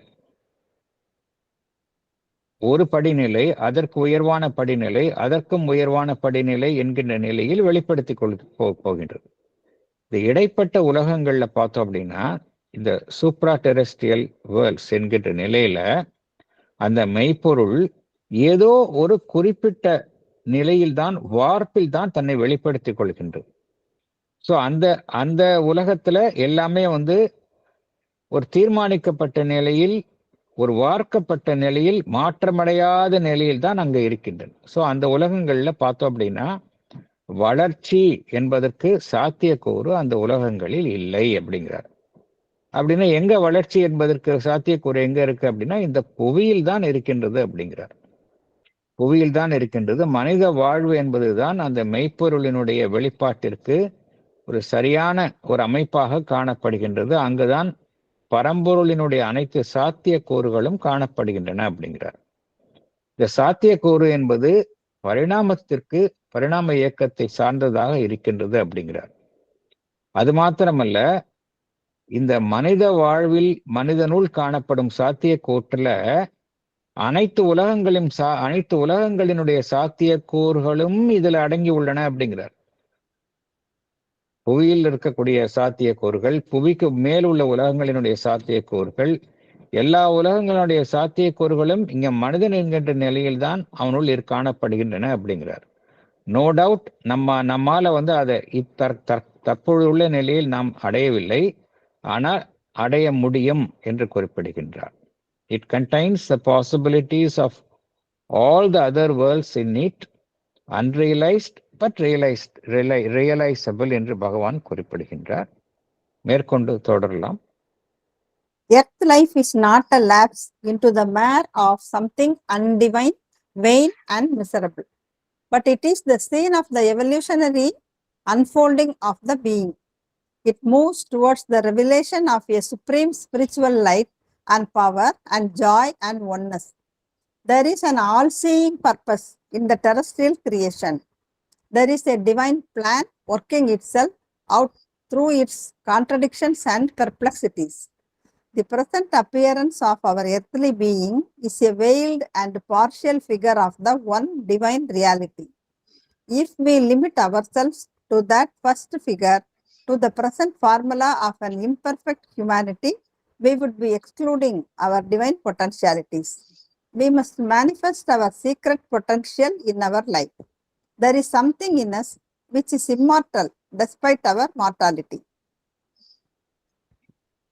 ஒரு படிநிலை, அதற்கு உயர்வான படிநிலை, அதற்கும் உயர்வான படிநிலை என்கின்ற நிலையில் வெளிப்படுத்தி போகின்றது. இந்த இடைப்பட்ட உலகங்கள்ல பார்த்தோம் அப்படின்னா, இந்த சூப்ரா டெரெஸ்ட்ரியல் வேர்ல்ட்ஸ் என்கின்ற நிலையில அந்த மெய்ப்பொருள் ஏதோ ஒரு குறிப்பிட்ட நிலையில்தான், வார்ப்பில் தான் தன்னை வெளிப்படுத்திக் கொள்கின்றது. ஸோ அந்த உலகத்துல எல்லாமே ஒரு தீர்மானிக்கப்பட்ட நிலையில், ஒரு வார்க்கப்பட்ட நிலையில், மாற்றமடையாத நிலையில் தான் அங்க இருக்கின்றன. ஸோ அந்த உலகங்கள்ல பார்த்தோம் அப்படின்னா, வளர்ச்சி என்பதற்கு சாத்தியக்கூறு அந்த உலகங்களில் இல்லை அப்படிங்கிறார். அப்படின்னா எங்க வளர்ச்சி என்பதற்கு சாத்தியக்கூறு எங்க இருக்கு அப்படின்னா, இந்த புவியில் தான் இருக்கின்றது அப்படிங்கிறார். புவியில் தான் இருக்கின்றது. மனித வாழ்வு என்பதுதான் அந்த மெய்ப்பொருளினுடைய வெளிப்பாட்டிற்கு ஒரு சரியான ஒரு அமைப்பாக காணப்படுகின்றது. அங்குதான் பரம்பொருளினுடைய அனைத்து சாத்தியக்கூறுகளும் காணப்படுகின்றன அப்படிங்கிறார். இந்த சாத்தியக்கூறு என்பது பரிணாமத்திற்கு பரிணாம இயக்கத்தை சார்ந்ததாக இருக்கின்றது அப்படிங்கிறார். அது மாத்திரமல்ல, இந்த மனித வாழ்வில் மனிதனுள் காணப்படும் சாத்தியக்கூற்றுல அனைத்து உலகங்களினுடைய சாத்தியக்கூறுகளும் இதுல அடங்கி உள்ளன அப்படிங்கிறார். புவியில் இருக்கக்கூடிய சாத்தியக்கூறுகள், புவிக்கு மேல் உள்ள உலகங்களினுடைய சாத்தியக்கூறுகள், எல்லா உலகங்களுடைய சாத்தியக்கூறுகளும் இங்க மனிதன் என்கின்ற நிலையில்தான் அவனுள் காணப்படுகின்றன அப்படிங்கிறார். நோ டவுட் நம்மால அதை தற்பொழுதுள்ள நிலையில் நாம் அடையவில்லை, ஆனால் அடைய முடியும் என்று குறிப்பிடுகின்றார். It contains the possibilities of all the other worlds in it, unrealized but realizable என்று பகவான் குறிப்பிடுகின்றார். மேற்கொண்டு தொடரலாம். Earth life is not a lapse into the mire of something undivine, vain and miserable, but it is the scene of the evolutionary unfolding of the being. It moves towards the revelation of a supreme spiritual light and power and joy and oneness. There is an all-seeing purpose in the terrestrial creation. There is a divine plan working itself out through its contradictions and perplexities. The present appearance of our earthly being is a veiled and partial figure of the one divine reality. If we limit ourselves to that first figure, to the present formula of an imperfect humanity, we would be excluding our divine potentialities. We must manifest our secret potential in our life. There is something in us which is immortal despite our mortality.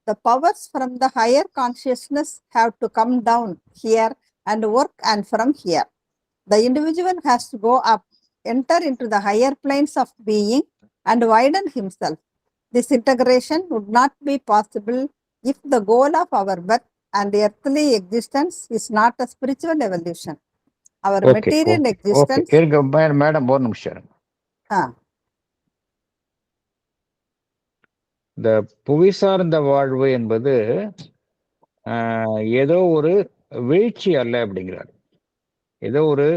The powers from the higher consciousness have to come down here and work, and from here the individual has to go up, enter into the higher planes of being and widen himself. This integration would not be possible if the goal of our birth and earthly existence is not a spiritual evolution. Our material existence. Madam ஒரு நிமிஷம். இந்த புவி சார்ந்த வாழ்வு என்பது ஏதோ ஒரு வீழ்ச்சி அல்ல அப்படிங்கிறார். ஏதோ ஒரு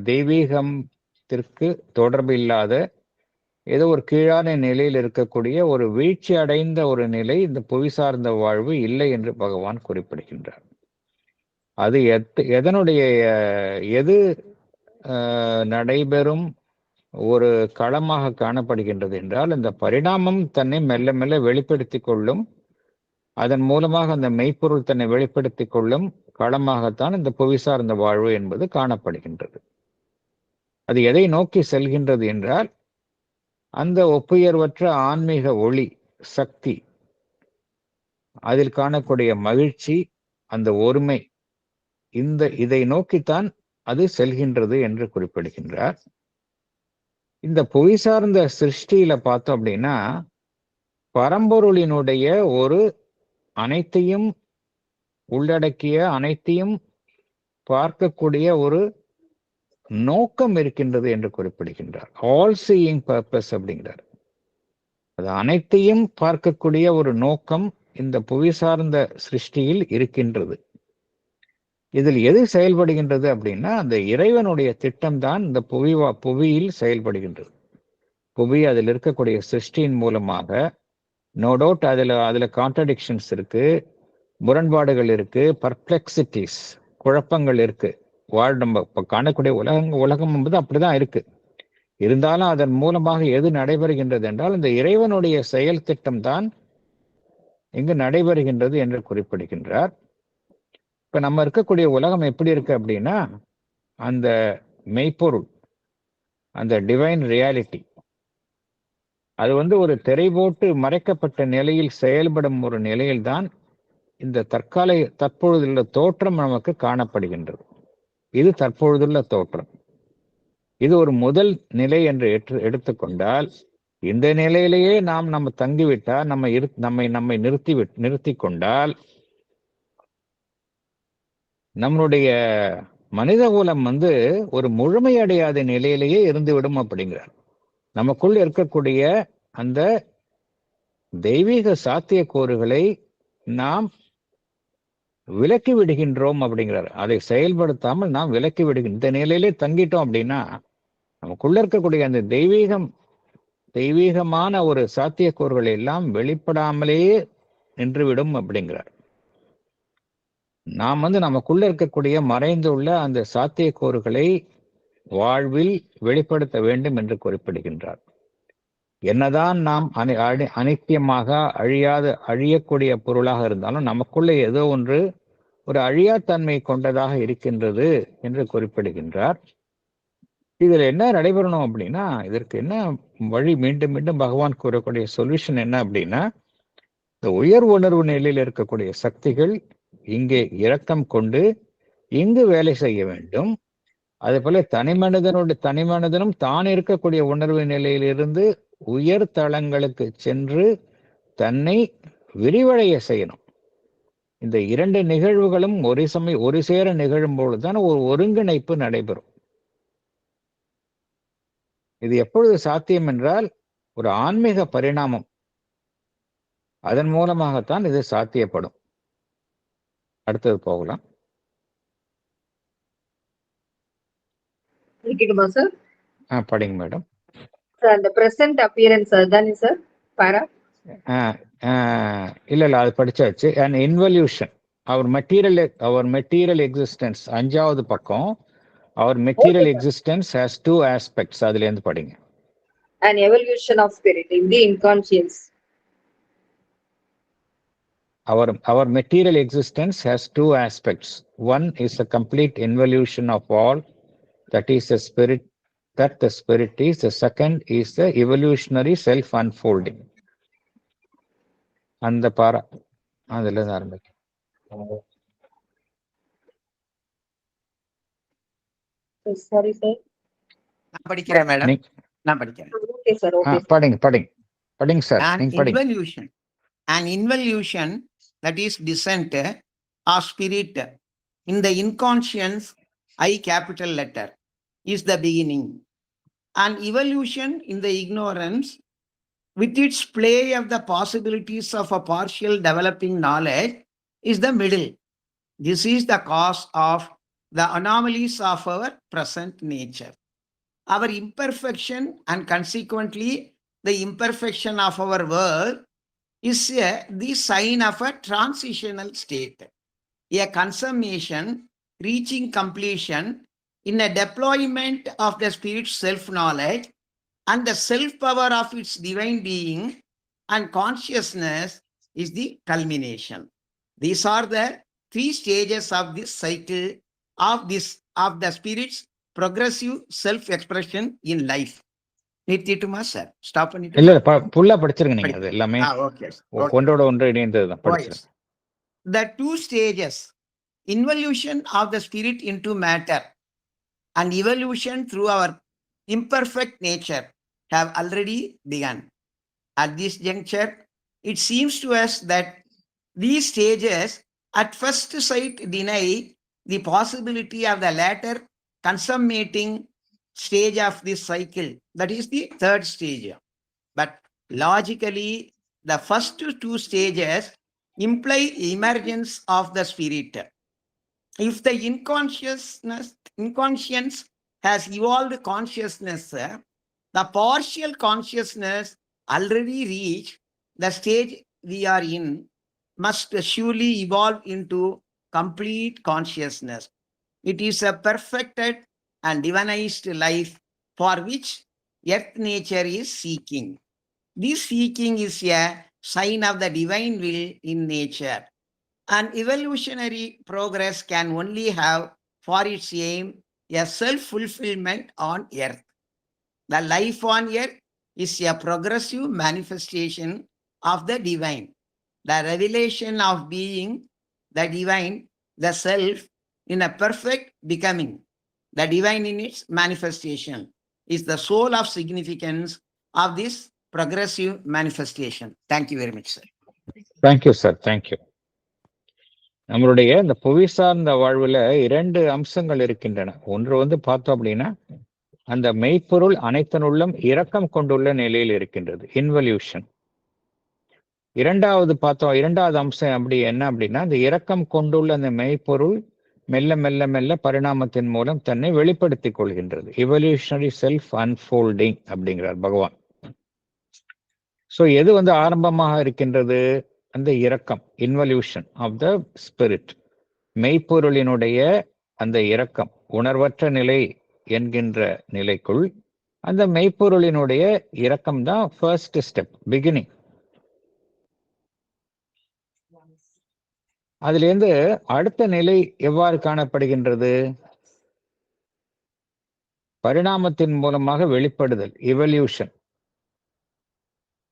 தெய்வீகத்திற்கு தொடர்பு இல்லாத ஏதோ ஒரு கீழான நிலையில் இருக்கக்கூடிய ஒரு வீழ்ச்சி அடைந்த ஒரு நிலை இந்த புவி சார்ந்த வாழ்வு இல்லை என்று பகவான் குறிப்பிடுகின்றார். அது எது நடைபெறும் ஒரு களமாக காணப்படுகின்றது என்றால், இந்த பரிணாமம் தன்னை மெல்ல மெல்ல வெளிப்படுத்தி கொள்ளும், அதன் மூலமாக அந்த மெய்ப்பொருள் தன்னை வெளிப்படுத்தி கொள்ளும் களமாகத்தான் இந்த புவி சார்ந்த வாழ்வு என்பது காணப்படுகின்றது. அது எதை நோக்கி செல்கின்றது என்றால், அந்த ஒப்புயர்வற்ற ஆன்மீக ஒளி சக்தி, அதில் காணக்கூடிய மகிழ்ச்சி, அந்த ஒருமை, இதை நோக்கித்தான் அது செல்கின்றது என்று குறிப்பிடுகின்றார். இந்த புவி சார்ந்த சிருஷ்டியில பார்த்தோம் அப்படின்னா, பரம்பொருளினுடைய ஒரு அனைத்தையும் உள்ளடக்கிய, அனைத்தையும் பார்க்கக்கூடிய ஒரு நோக்கம் இருக்கின்றது என்று குறிப்பிடுகின்றார். ஆல் சீயிங் பர்பஸ் அப்படிங்கிறார். அது அனைத்தையும் பார்க்கக்கூடிய ஒரு நோக்கம் இந்த புவி சார்ந்த சிருஷ்டியில் இருக்கின்றது. இதில் எது செயல்படுகின்றது அப்படின்னா, அந்த இறைவனுடைய திட்டம்தான் இந்த புவியில் செயல்படுகின்றது. புவி அதில் இருக்கக்கூடிய சிருஷ்டியின் மூலமாக, நோ டவுட் அதுல கான்ட்ரடிக்ஷன்ஸ் இருக்கு, முரண்பாடுகள் இருக்கு, பர்ப்ளெக்சிட்டிஸ், குழப்பங்கள் இருக்கு. நம்ம இப்ப காணக்கூடிய உலகம் என்பது அப்படிதான் இருக்கு. இருந்தாலும் அதன் மூலமாக எது நடைபெறுகின்றது என்றால், இந்த இறைவனுடைய செயல் திட்டம் தான் இங்கு நடைபெறுகின்றது என்று குறிப்பிடுகின்றார். இப்ப நம்ம இருக்கக்கூடிய உலகம் எப்படி இருக்கு அப்படின்னா, அந்த மெய்ப்பொருள், அந்த டிவைன் ரியாலிட்டி, அது ஒரு திரை போட்டு மறைக்கப்பட்ட நிலையில் செயல்படும் ஒரு நிலையில்தான் இந்த தற்பொழுதுள்ள தோற்றம் நமக்கு காணப்படுகின்றது. இது தற்பொழுதுள்ள தோற்றம். இது ஒரு முதல் நிலை என்று எடுத்துக்கொண்டால், இந்த நிலையிலேயே நம்ம தங்கிவிட்டால், நம்மை நிறுத்தி கொண்டால், நம்மளுடைய மனித குலம் ஒரு முழுமையடையாத நிலையிலேயே இருந்துவிடும் அப்படிங்கிறார். நமக்குள் இருக்கக்கூடிய அந்த தெய்வீக சாத்தியக்கூறுகளை நாம் விலக்கி விடுகின்றோம் அப்படிங்கிறார். அதை செயல்படுத்தாமல் நாம் விலக்கி விடுகின்ற இந்த நிலையிலே தங்கிட்டோம் அப்படின்னா, நமக்குள்ள இருக்கக்கூடிய அந்த தெய்வீகமான ஒரு சாத்தியக்கூறுகள் எல்லாம் வெளிப்படாமலேயே நின்றுவிடும் அப்படிங்கிறார். நாம் நமக்குள்ள இருக்கக்கூடிய மறைந்துள்ள அந்த சாத்தியக்கூறுகளை வாழ்வில் வெளிப்படுத்த வேண்டும் என்று குறிப்பிடுகின்றார். என்னதான் நாம் அனித்தியமாக அழியக்கூடிய பொருளாக இருந்தாலும் நமக்குள்ளே ஏதோ ஒன்று ஒரு அழியாத்தன்மை கொண்டதாக இருக்கின்றது என்று குறிப்பிடுகின்றார். இதில் என்ன நடைபெறணும் அப்படின்னா, இதற்கு என்ன வழி? மீண்டும் மீண்டும் பகவான் கூறக்கூடிய சொல்யூஷன் என்ன அப்படின்னா, இந்த உயர் உணர்வு நிலையில் இருக்கக்கூடிய சக்திகள் இங்கே இரக்கம் கொண்டு இங்கு வேலை செய்ய வேண்டும். அதே போல தனிமனிதனும் தான் இருக்கக்கூடிய உணர்வு நிலையிலிருந்து உயர் தளங்களுக்கு சென்று தன்னை விரிவடைய செய்யணும். இந்த இரண்டு நிகழ்வுகளும் ஒரு சேர நிகழும் பொழுதுதான் ஒரு ஒருங்கிணைப்பு நடைபெறும். இது எப்பொழுது சாத்தியம் என்றால், ஒரு ஆன்மீக பரிணாமம், அதன் மூலமாகத்தான் இது சாத்தியப்படும். அடுத்தது போகலாம். படிக்கணுமா சார்? படிங்க மேடம். சார் அந்த பிரசன்ட் அப்பியரன்ஸ் அதுதானே சார் பாரா? இல்ல அது படிச்சாச்சு. And involution, our material existence, 5வது பக்கம். Our material existence has 2 aspects. அதுல இருந்து படிங்க. An evolution of spirit in the inconscience. Our material existence has 2 aspects. One is a complete involution of all that is the spirit is. The second is the evolutionary self unfolding. அந்த பாரா அதுல இருந்து ஆரம்பிக்கும். Sorry sir. நான் படிக்கிறேன் madam. நான் படிக்கிறேன். Okay sir. Okay. படிங்க sir. An involution, that is descent of spirit in the inconscience, I capital letter, is the beginning. An evolution in the ignorance, with its play of the possibilities of a partial developing knowledge, is the middle. This is the cause of the anomalies of our present nature. Our imperfection and consequently the imperfection of our world is the sign of a transitional state, a consummation reaching completion in a deployment of the spirit's self-knowledge and the self-power of its divine being, and consciousness is the culmination. These are the 3 stages of this cycle of the spirit's progressive self-expression in life. நிறுத்திட்டுமா sir? Stop பண்ணிட்டு இல்ல ஃபுல்லா படிச்சிருங்க நீங்க. அது எல்லாமே okay ஒன்றோட ஒன்று இணைந்ததுதான். படிச்சிருங்க. The 2 stages, involution of the spirit into matter and evolution through our imperfect nature, have already begun. At this juncture, it seems to us that these stages at first sight deny the possibility of the latter consummating stage of this cycle, that is the 3rd stage. But logically, the first 2 stages imply emergence of the spirit. If the inconscience has evolved consciousness, the partial consciousness already reached the stage we are in must surely evolve into complete consciousness. It is a perfected and divinized life for which earth nature is seeking. This seeking is a sign of the divine will in nature. An evolutionary progress can only have for its aim a self-fulfillment on earth. The life on earth is a progressive manifestation of the divine. The revelation of being the divine, the self, in a perfect becoming, the divine in its manifestation, is the soul of significance of this progressive manifestation. Thank you very much, sir. Thank you, sir. Thank you. நம்மளுடைய இந்த புவி சார்ந்த வாழ்வுல 2 அம்சங்கள் இருக்கின்றன. ஒன்று பார்த்தோம் அப்படின்னா, அந்த மெய்ப்பொருள் அனைத்தனுள்ளும் இரக்கம் கொண்டுள்ள நிலையில் இருக்கின்றது, இன்வல்யூஷன். இரண்டாவது அம்சம் அப்படி என்ன அப்படின்னா, அந்த இரக்கம் கொண்டுள்ள அந்த மெய்ப்பொருள் மெல்ல மெல்ல மெல்ல பரிணாமத்தின் மூலம் தன்னை வெளிப்படுத்திக் கொள்கின்றது. இவல்யூஷனரி செல்ஃப் அன்ஃபோல்டிங் அப்படிங்கிறார் பகவான். ஸோ எது வந்து ஆரம்பமாக இருக்கின்றது? அந்த இரக்கம், இன்வல்யூஷன் ஆஃப் த ஸ்பிரிட், மெய்ப்பொருளினுடைய அந்த இரக்கம், உணர்வற்ற நிலை என்கின்ற நிலைக்குள் அந்த மெய்ப்பொருளினுடைய இரக்கம் தான் ஃபர்ஸ்ட் ஸ்டெப், பிகினிங். அதிலிருந்து அடுத்த நிலை எவ்வாறு காணப்படுகின்றது? பரிணாமத்தின் மூலமாக வெளிப்படுதல், இவல்யூஷன்.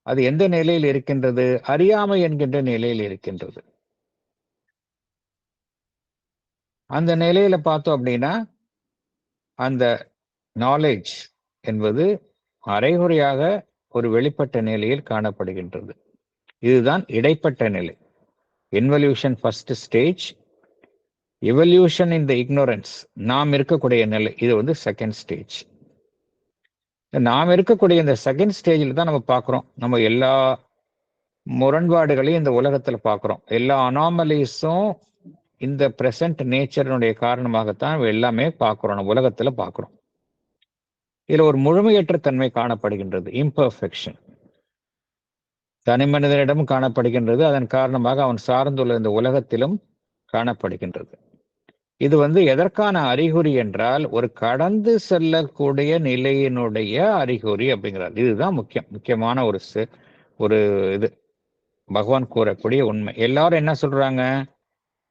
அது எந்த நிலையில் இருக்கின்றது? அறியாமை என்கின்ற நிலையில் இருக்கின்றது. அந்த நிலையில பார்த்தோம் அப்படின்னா அந்த நாலேஜ் என்பது அரைகுறையாக ஒரு வெளிப்பட்ட நிலையில் காணப்படுகின்றது. இதுதான் இடைப்பட்ட நிலை. இன்வல்யூஷன் ஃபர்ஸ்ட் ஸ்டேஜ், எவல்யூஷன் இன் த இக்னோரன்ஸ், நாம் இருக்கக்கூடிய நிலை, இது வந்து செகண்ட் ஸ்டேஜ். நாம் இருக்கக்கூடிய இந்த செகண்ட் ஸ்டேஜில் தான் நம்ம பார்க்குறோம், நம்ம எல்லா முரண்பாடுகளையும் இந்த உலகத்தில் பார்க்குறோம். எல்லா அனாமலிஸும் இந்த பிரசன்ட் நேச்சரினுடைய காரணமாகத்தான் எல்லாமே பார்க்குறோம், நம்ம உலகத்தில் பார்க்குறோம். இதில் ஒரு முழுமையற்ற தன்மை காணப்படுகின்றது, இம்பர்ஃபெக்ஷன். தனி மனிதனிடம் காணப்படுகின்றது, அதன் காரணமாக அவன் சார்ந்துள்ள இந்த உலகத்திலும் காணப்படுகின்றது. இது வந்து எதற்கான அறிகுறி என்றால் ஒரு கடந்து செல்லக்கூடிய நிலையினுடைய அறிகுறி அப்படிங்கிறார். இதுதான் முக்கியமான ஒரு இது பகவான் கூறக்கூடிய உண்மை. எல்லாரும் என்ன சொல்றாங்க?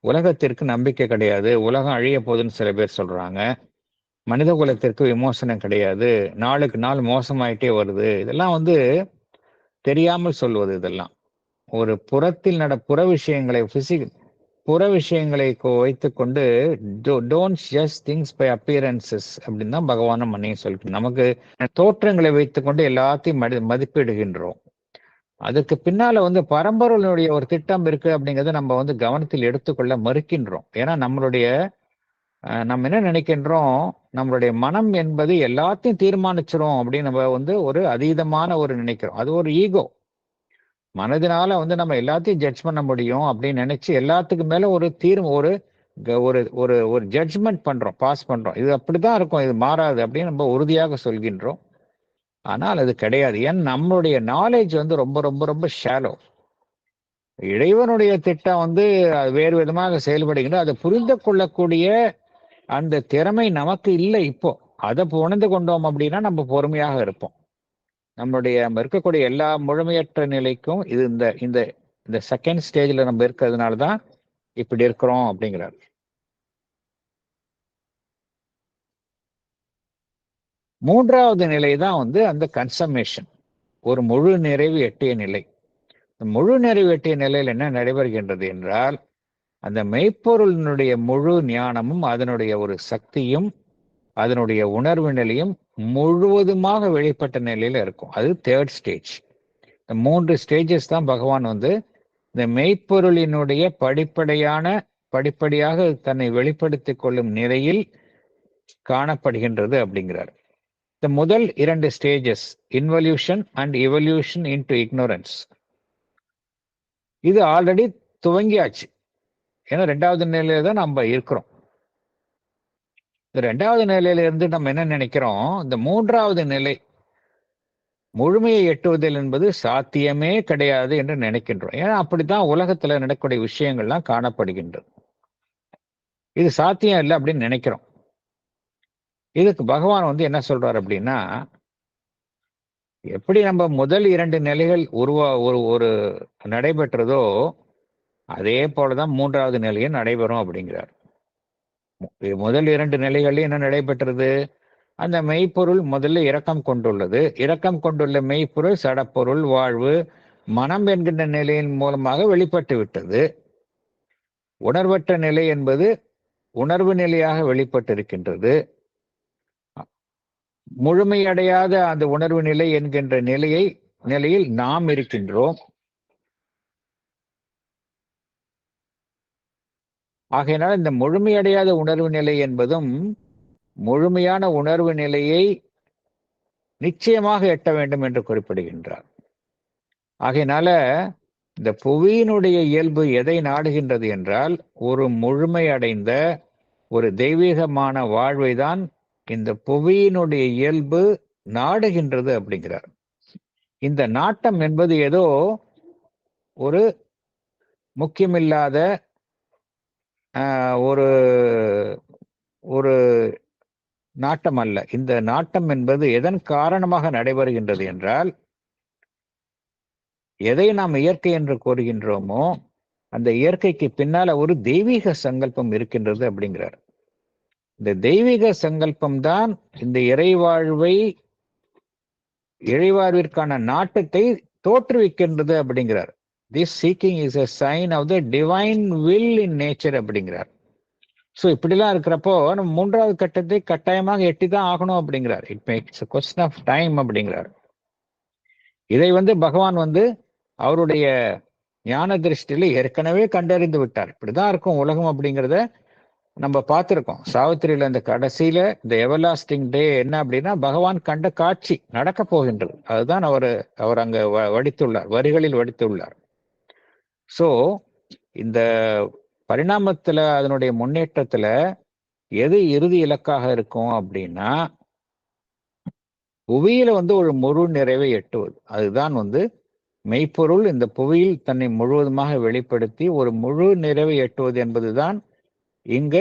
உலகத்திற்கு நம்பிக்கை கிடையாது, உலகம் அழிய போகுதுன்னு சில பேர் சொல்றாங்க. மனித குலத்திற்கு விமோசனம் கிடையாது, நாளுக்கு நாள் மோசமாயிட்டே வருது. இதெல்லாம் வந்து தெரியாமல் சொல்வது. இதெல்லாம் ஒரு புறத்தில் புற விஷயங்களை புற விஷயங்களை வைத்துக்கொண்டு don't just things by appearances அப்படின்னு தான் பகவானும் மன்னியும் சொல்லிட்டு, நமக்கு தோற்றங்களை வைத்துக்கொண்டு எல்லாத்தையும் மதிப்பிடுகின்றோம். அதுக்கு பின்னால வந்து பரம்பரையினுடைய ஒரு திட்டம் இருக்கு அப்படிங்கிறத நம்ம வந்து கவனத்தில் எடுத்துக்கொள்ள மறுக்கின்றோம். ஏன்னா நம்ம என்ன நினைக்கின்றோம், நம்மளுடைய மனம் என்பது எல்லாத்தையும் தீர்மானிச்சிரும் அப்படின்னு நம்ம வந்து ஒரு அதீதமான ஒரு நினைக்கிறோம். அது ஒரு ஈகோ. மனதினால வந்து நம்ம எல்லாத்தையும் ஜட்ஜ் பண்ண முடியும் அப்படின்னு நினைச்சு எல்லாத்துக்கு மேல ஒரு ஒரு ஜட்ஜ்மெண்ட் பண்றோம், பாஸ் பண்றோம். இது அப்படிதான் இருக்கும், இது மாறாது அப்படின்னு நம்ம உறுதியாக சொல்கின்றோம். ஆனால் அது கிடையாது. ஏன்? நம்மளுடைய நாலேஜ் வந்து ரொம்ப ரொம்ப ரொம்ப ஷாலோ. இறைவனுடைய திட்டம் வந்து வேறு விதமாக செயல்படுகின்ற, அதை புரிந்து கொள்ளக்கூடிய அந்த திறமை நமக்கு இல்லை. இப்போ அதை உணர்ந்து கொண்டோம் அப்படின்னா நம்ம பொறுமையாக இருப்போம். நம்ம இருக்கக்கூடிய எல்லா முழுமையற்ற நிலைக்கும் இது இந்த செகண்ட் ஸ்டேஜ்ல நம்ம இருக்கிறதுனால தான் இப்படி இருக்கிறோம் அப்படிங்கிறார். மூன்றாவது நிலை தான் வந்து அந்த கன்சமேஷன், ஒரு முழு நிறைவு எட்டிய நிலை. முழு நிறைவு எட்டிய நிலையில் என்ன நடைபெறுகின்றது என்றால் அந்த மெய்ப்பொருளினுடைய முழு ஞானமும் அதனுடைய ஒரு சக்தியும் அதனுடைய உணர்வு நிலையும் முழுவதுமாக வெளிப்பட்ட நிலையில இருக்கும். அது தேர்ட் ஸ்டேஜ். இந்த 3 ஸ்டேஜஸ் தான் பகவான் வந்து இந்த மெய்ப்பொருளினுடைய படிப்படியாக தன்னை வெளிப்படுத்திக் கொள்ளும் நிலையில் காணப்படுகின்றது அப்படிங்கிறார். இந்த முதல் 2 stages, involution and evolution into ignorance, இது ஆல்ரெடி துவங்கியாச்சு. ஏன்னா 2வது நிலையில தான் நம்ம இருக்கிறோம். இந்த 2வது நிலையில இருந்து நம்ம என்ன நினைக்கிறோம், இந்த 3வது நிலை முழுமையை எட்டுவதில் என்பது சாத்தியமே கிடையாது என்று நினைக்கின்றோம். ஏன்னா அப்படித்தான் உலகத்துல நடக்கக்கூடிய விஷயங்கள்லாம் காணப்படுகின்றது. இது சாத்தியம் இல்லை அப்படின்னு நினைக்கிறோம். இதுக்கு பகவான் வந்து என்ன சொல்றாரு அப்படின்னா, எப்படி நம்ம முதல் 2 நிலைகள் ஒரு நடைபெற்றதோ அதே போலதான் 3வது நிலையும் நடைபெறும் அப்படிங்கிறார். முதல் 2 நிலைகள்ல என்ன நடைபெற்றது? அந்த மெய்ப்பொருள் முதல்ல இரக்கம் கொண்டுள்ளது. இரக்கம் கொண்டுள்ள மெய்ப்பொருள் சடப்பொருள் வாழ்வு மனம் என்கின்ற நிலையின் மூலமாக வெளிப்பட்டு விட்டது. உணர்வற்ற நிலை என்பது உணர்வு நிலையாக வெளிப்பட்டிருக்கின்றது. முழுமையடையாத அந்த உணர்வு நிலை என்கின்ற நிலையில் நாம் இருக்கின்றோம். ஆகையினால் இந்த முழுமையடையாத உணர்வு நிலை என்பதும் முழுமையான உணர்வு நிலையை நிச்சயமாக எட்ட வேண்டும் என்று குறிப்பிடுகின்றார். ஆகையினால இந்த புவியினுடைய இயல்பு எதை நாடுகின்றது என்றால் ஒரு முழுமையடைந்த ஒரு தெய்வீகமான வாழ்வை தான் இந்த புவியினுடைய இயல்பு நாடுகின்றது அப்படிங்கிறார். இந்த நாட்டம் என்பது ஏதோ ஒரு முக்கியமில்லாத ஒரு ஒரு நாட்டம் அல்ல. இந்த நாட்டம் என்பது எதன் காரணமாக நடைபெறுகின்றது என்றால், எதை நாம் இயற்கை என்று கூறுகின்றோமோ அந்த இயற்கைக்கு பின்னால ஒரு தெய்வீக சங்கல்பம் இருக்கின்றது அப்படிங்கிறார். இந்த தெய்வீக சங்கல்பம் தான் இந்த இறைவாழ்விற்கான நாட்டத்தை தோற்றுவிக்கின்றது அப்படிங்கிறார். This seeking is a sign of the divine will in nature அப்படிங்கிறார். ஸோ இப்படிலாம் இருக்கிறப்போ நம்ம 3வது கட்டத்தை கட்டாயமாக எட்டிதான் ஆகணும் அப்படிங்கிறார். It makes a question of time அப்படிங்கிறார். இதை பகவான் அவருடைய ஞான திருஷ்டியில ஏற்கனவே கண்டறிந்து விட்டார். இப்படிதான் இருக்கும் உலகம் அப்படிங்கிறத நம்ம பார்த்திருக்கோம். சாவித்திரியில இந்த கடைசியில இந்த எவர்லாஸ்டிங் டே என்ன அப்படின்னா, பகவான் கண்ட காட்சி நடக்க போகின்றது. அதுதான் அவர் அங்க வடித்துள்ளார், வரிகளில் வடித்துள்ளார். சோ இந்த பரிணாமத்துல அதனுடைய முன்னேற்றத்துல எது இறுதி இலக்காக இருக்கும் அப்படின்னா, புவியில ஒரு முழு நிறைவை எட்டுவது. அதுதான் மெய்ப்பொருள் இந்த புவியில் தன்னை முழுவதுமாக வெளிப்படுத்தி ஒரு முழு நிறைவை எட்டுவது என்பதுதான் இங்க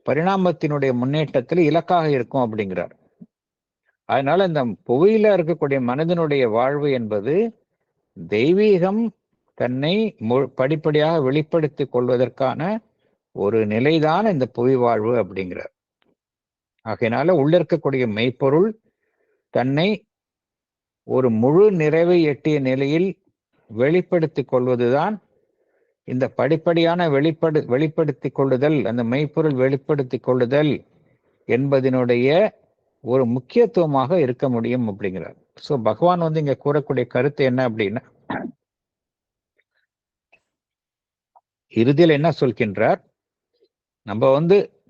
பரிணாமத்தினுடைய முன்னேற்றத்தில் இலக்காக இருக்கும் அப்படிங்கிறார். அதனால இந்த புவியில இருக்கக்கூடிய மனிதனுடைய வாழ்வு என்பது தெய்வீகம் தன்னை படிப்படியாக வெளிப்படுத்திக் கொள்வதற்கான ஒரு நிலைதான் இந்த புவி வாழ்வு அப்படிங்கிறார். ஆகையினால உள்ள இருக்கக்கூடிய மெய்ப்பொருள் தன்னை ஒரு முழு நிறைவை எட்டிய நிலையில் வெளிப்படுத்திக் கொள்வதுதான் இந்த படிப்படியான வெளிப்படுத்திக் கொள்ளுதல், அந்த மெய்ப்பொருள் வெளிப்படுத்திக் கொள்ளுதல் என்பதனுடைய ஒரு முக்கியத்துவமாக இருக்க முடியும் அப்படிங்கிறார். சோ பகவான் இங்க கூறக்கூடிய கருத்து என்ன அப்படின்னா, இறுதியில் என்ன சொல்கின்றார், நம்ம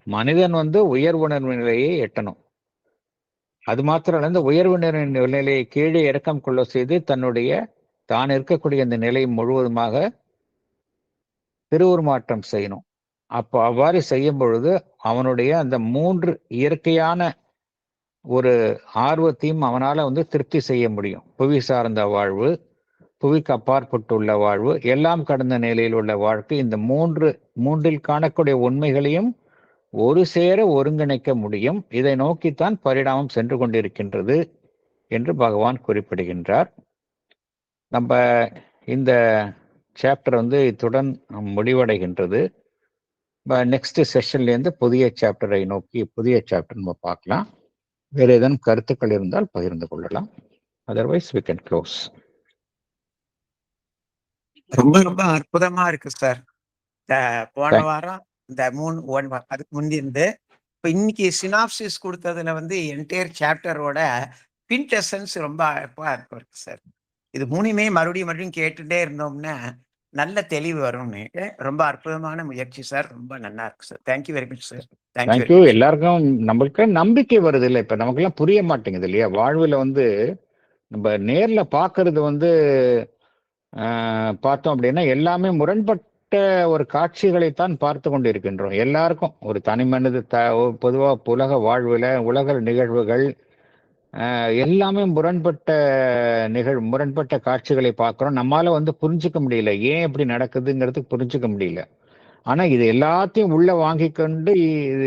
மனிதன் உயர் உணர்வு நிலையை எட்டணும். அது மாத்திரம் இந்த உயர்வு நிலையை கீழே இறக்கம் கொள்ள செய்து தான் இருக்கக்கூடிய அந்த நிலையை முழுவதுமாக திருவுருமாற்றம் செய்யணும். அப்போ அவ்வாறு செய்யும் பொழுது அவனுடைய அந்த 3 இயற்கையான ஒரு ஆர்வத்தையும் அவனால திருப்தி செய்ய முடியும். புவி சார்ந்த வாழ்வு, புவிக்கு அப்பாற்பட்டுள்ள வாழ்வு, எல்லாம் கடந்த நிலையில் உள்ள வாழ்க்கை, இந்த மூன்றில் காணக்கூடிய உண்மைகளையும் ஒரு சேர ஒருங்கிணைக்க முடியும். இதை நோக்கித்தான் பரிணாமம் சென்று கொண்டிருக்கின்றது என்று பகவான் குறிப்பிடுகின்றார். நம்ம இந்த சாப்டர் இத்துடன் முடிவடைகின்றது. நெக்ஸ்ட் செஷன்ல இருந்து புதிய சாப்டரை நோக்கி புதிய சாப்டர் நம்ம பார்க்கலாம். வேற ஏதேனும் கருத்துக்கள் இருந்தால் பகிர்ந்து கொள்ளலாம். Otherwise we can close. ரொம்ப ரொம்ப அற்புதமா இருக்கு சார். போன வாரம் இந்த 3 அதுக்கு முந்திருந்து இப்ப இன்னைக்கு சினாப்சிஸ் கொடுத்ததுல என்டையர் சாப்டரோட குவிண்டெசன்ஸ் ரொம்ப இருக்கு சார். இது 3மே மறுபடியும் கேட்டுட்டே இருந்தோம்னா நல்ல தெளிவு வரும்னு. ரொம்ப அற்புதமான முயற்சி சார். ரொம்ப நல்லா இருக்கு sir. Thank you very much sir. Thank you. எல்லாருக்கும் நம்மளுக்கு நம்பிக்கை வருது இல்லை? இப்ப நமக்கெல்லாம் புரிய மாட்டேங்குது இல்லையா? வாழ்வுல நம்ம நேர்ல பாக்குறது பார்த்தோம் அப்படின்னா எல்லாமே முரண்பட்ட ஒரு காட்சிகளைத்தான் பார்த்து கொண்டு இருக்கின்றோம். எல்லாருக்கும் ஒரு தனி மனித பொதுவா உலக வாழ்வுல உலக நிகழ்வுகள் எல்லாமே முரண்பட்ட காட்சிகளை பார்க்கிறோம். நம்மால புரிஞ்சுக்க முடியல, ஏன் இப்படி நடக்குதுங்கிறதுக்கு புரிஞ்சுக்க முடியல. ஆனா இது எல்லாத்தையும் உள்ள வாங்கி கொண்டு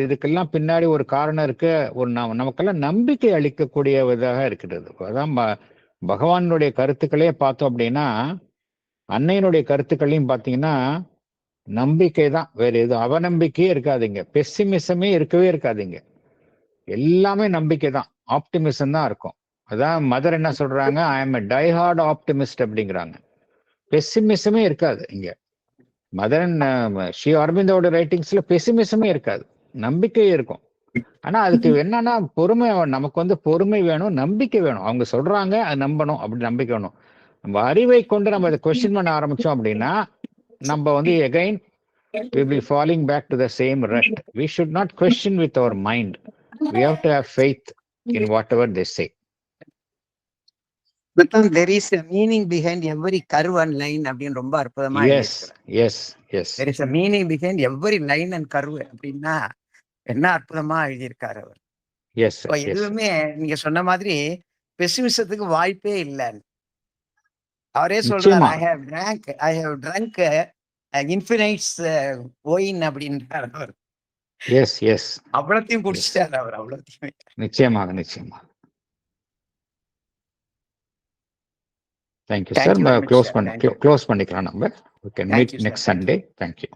இதுக்கெல்லாம் பின்னாடி ஒரு காரணம் இருக்கு, ஒரு நமக்கெல்லாம் நம்பிக்கை அளிக்கக்கூடியதாக இருக்கிறது. அதான் பகவானுடைய கருத்துக்களே பார்த்தோம் அப்படின்னா, அன்னையினுடைய கருத்துக்களையும் பார்த்தீங்கன்னா நம்பிக்கை தான், வேற எதுவும் அவநம்பிக்கையே இருக்காதுங்க, பெசிமிசமே இருக்கவே இருக்காதுங்க. எல்லாமே நம்பிக்கை தான், ஆப்டிமிசம் தான் இருக்கும். அதான் மதர் என்ன சொல்றாங்க, I am a diehard optimist அப்படிங்கிறாங்க. பெசிமிசமே இருக்காது இங்க. மதரன் ஸ்ரீ அரவிந்தோட ரைட்டிங்ஸ்ல பெசிமிசமே இருக்காது, நம்பிக்கையே இருக்கும். ஆனா அதுக்கு என்னன்னா பொறுமை, நமக்கு பொறுமை வேணும், நம்பிக்கை வேணும். அவங்க சொல்றாங்க, அது நம்பணும், அப்படி நம்பிக்கை வேணும். நம்ம அறிவை கொண்டு நம்ம இதை கொஸ்டின் பண்ண ஆரம்பிச்சோம் அப்படின்னா நம்ம again we will be falling back to the same rut. We should not question with our mind. We have to have faith in whatever they say. But there is a meaning behind every curve and line அப்படின்னு ரொம்ப அற்புதமா yes there is a meaning behind every line and curve அப்படின்னா என்ன அற்புதமா எழுதியிருக்காரு அவர். S இப்போ sir, S. எதுவுமே நீங்க சொன்ன மாதிரி பெசிமிசத்துக்கு வாய்ப்பே இல்லை. அவரே சொல்றாரு, நிச்சயமா. ஐ ஹேவ் ட்ரங்க் இன்ஃபினைட்ஸ் ஒயின் அப்படின்றார் அவர். S, S. அவ்வளோத்தையும் குடிச்சிட்டாரு அவர், அவ்வளோத்தையும். நிச்சயமாக, நிச்சயமாக. Thank you Thank sir. you very much, close sir. Thank you. Close பண்ணிக்கலாம் நம்ம. We can Thank meet you, sir. next Thank you. Sunday. Thank you.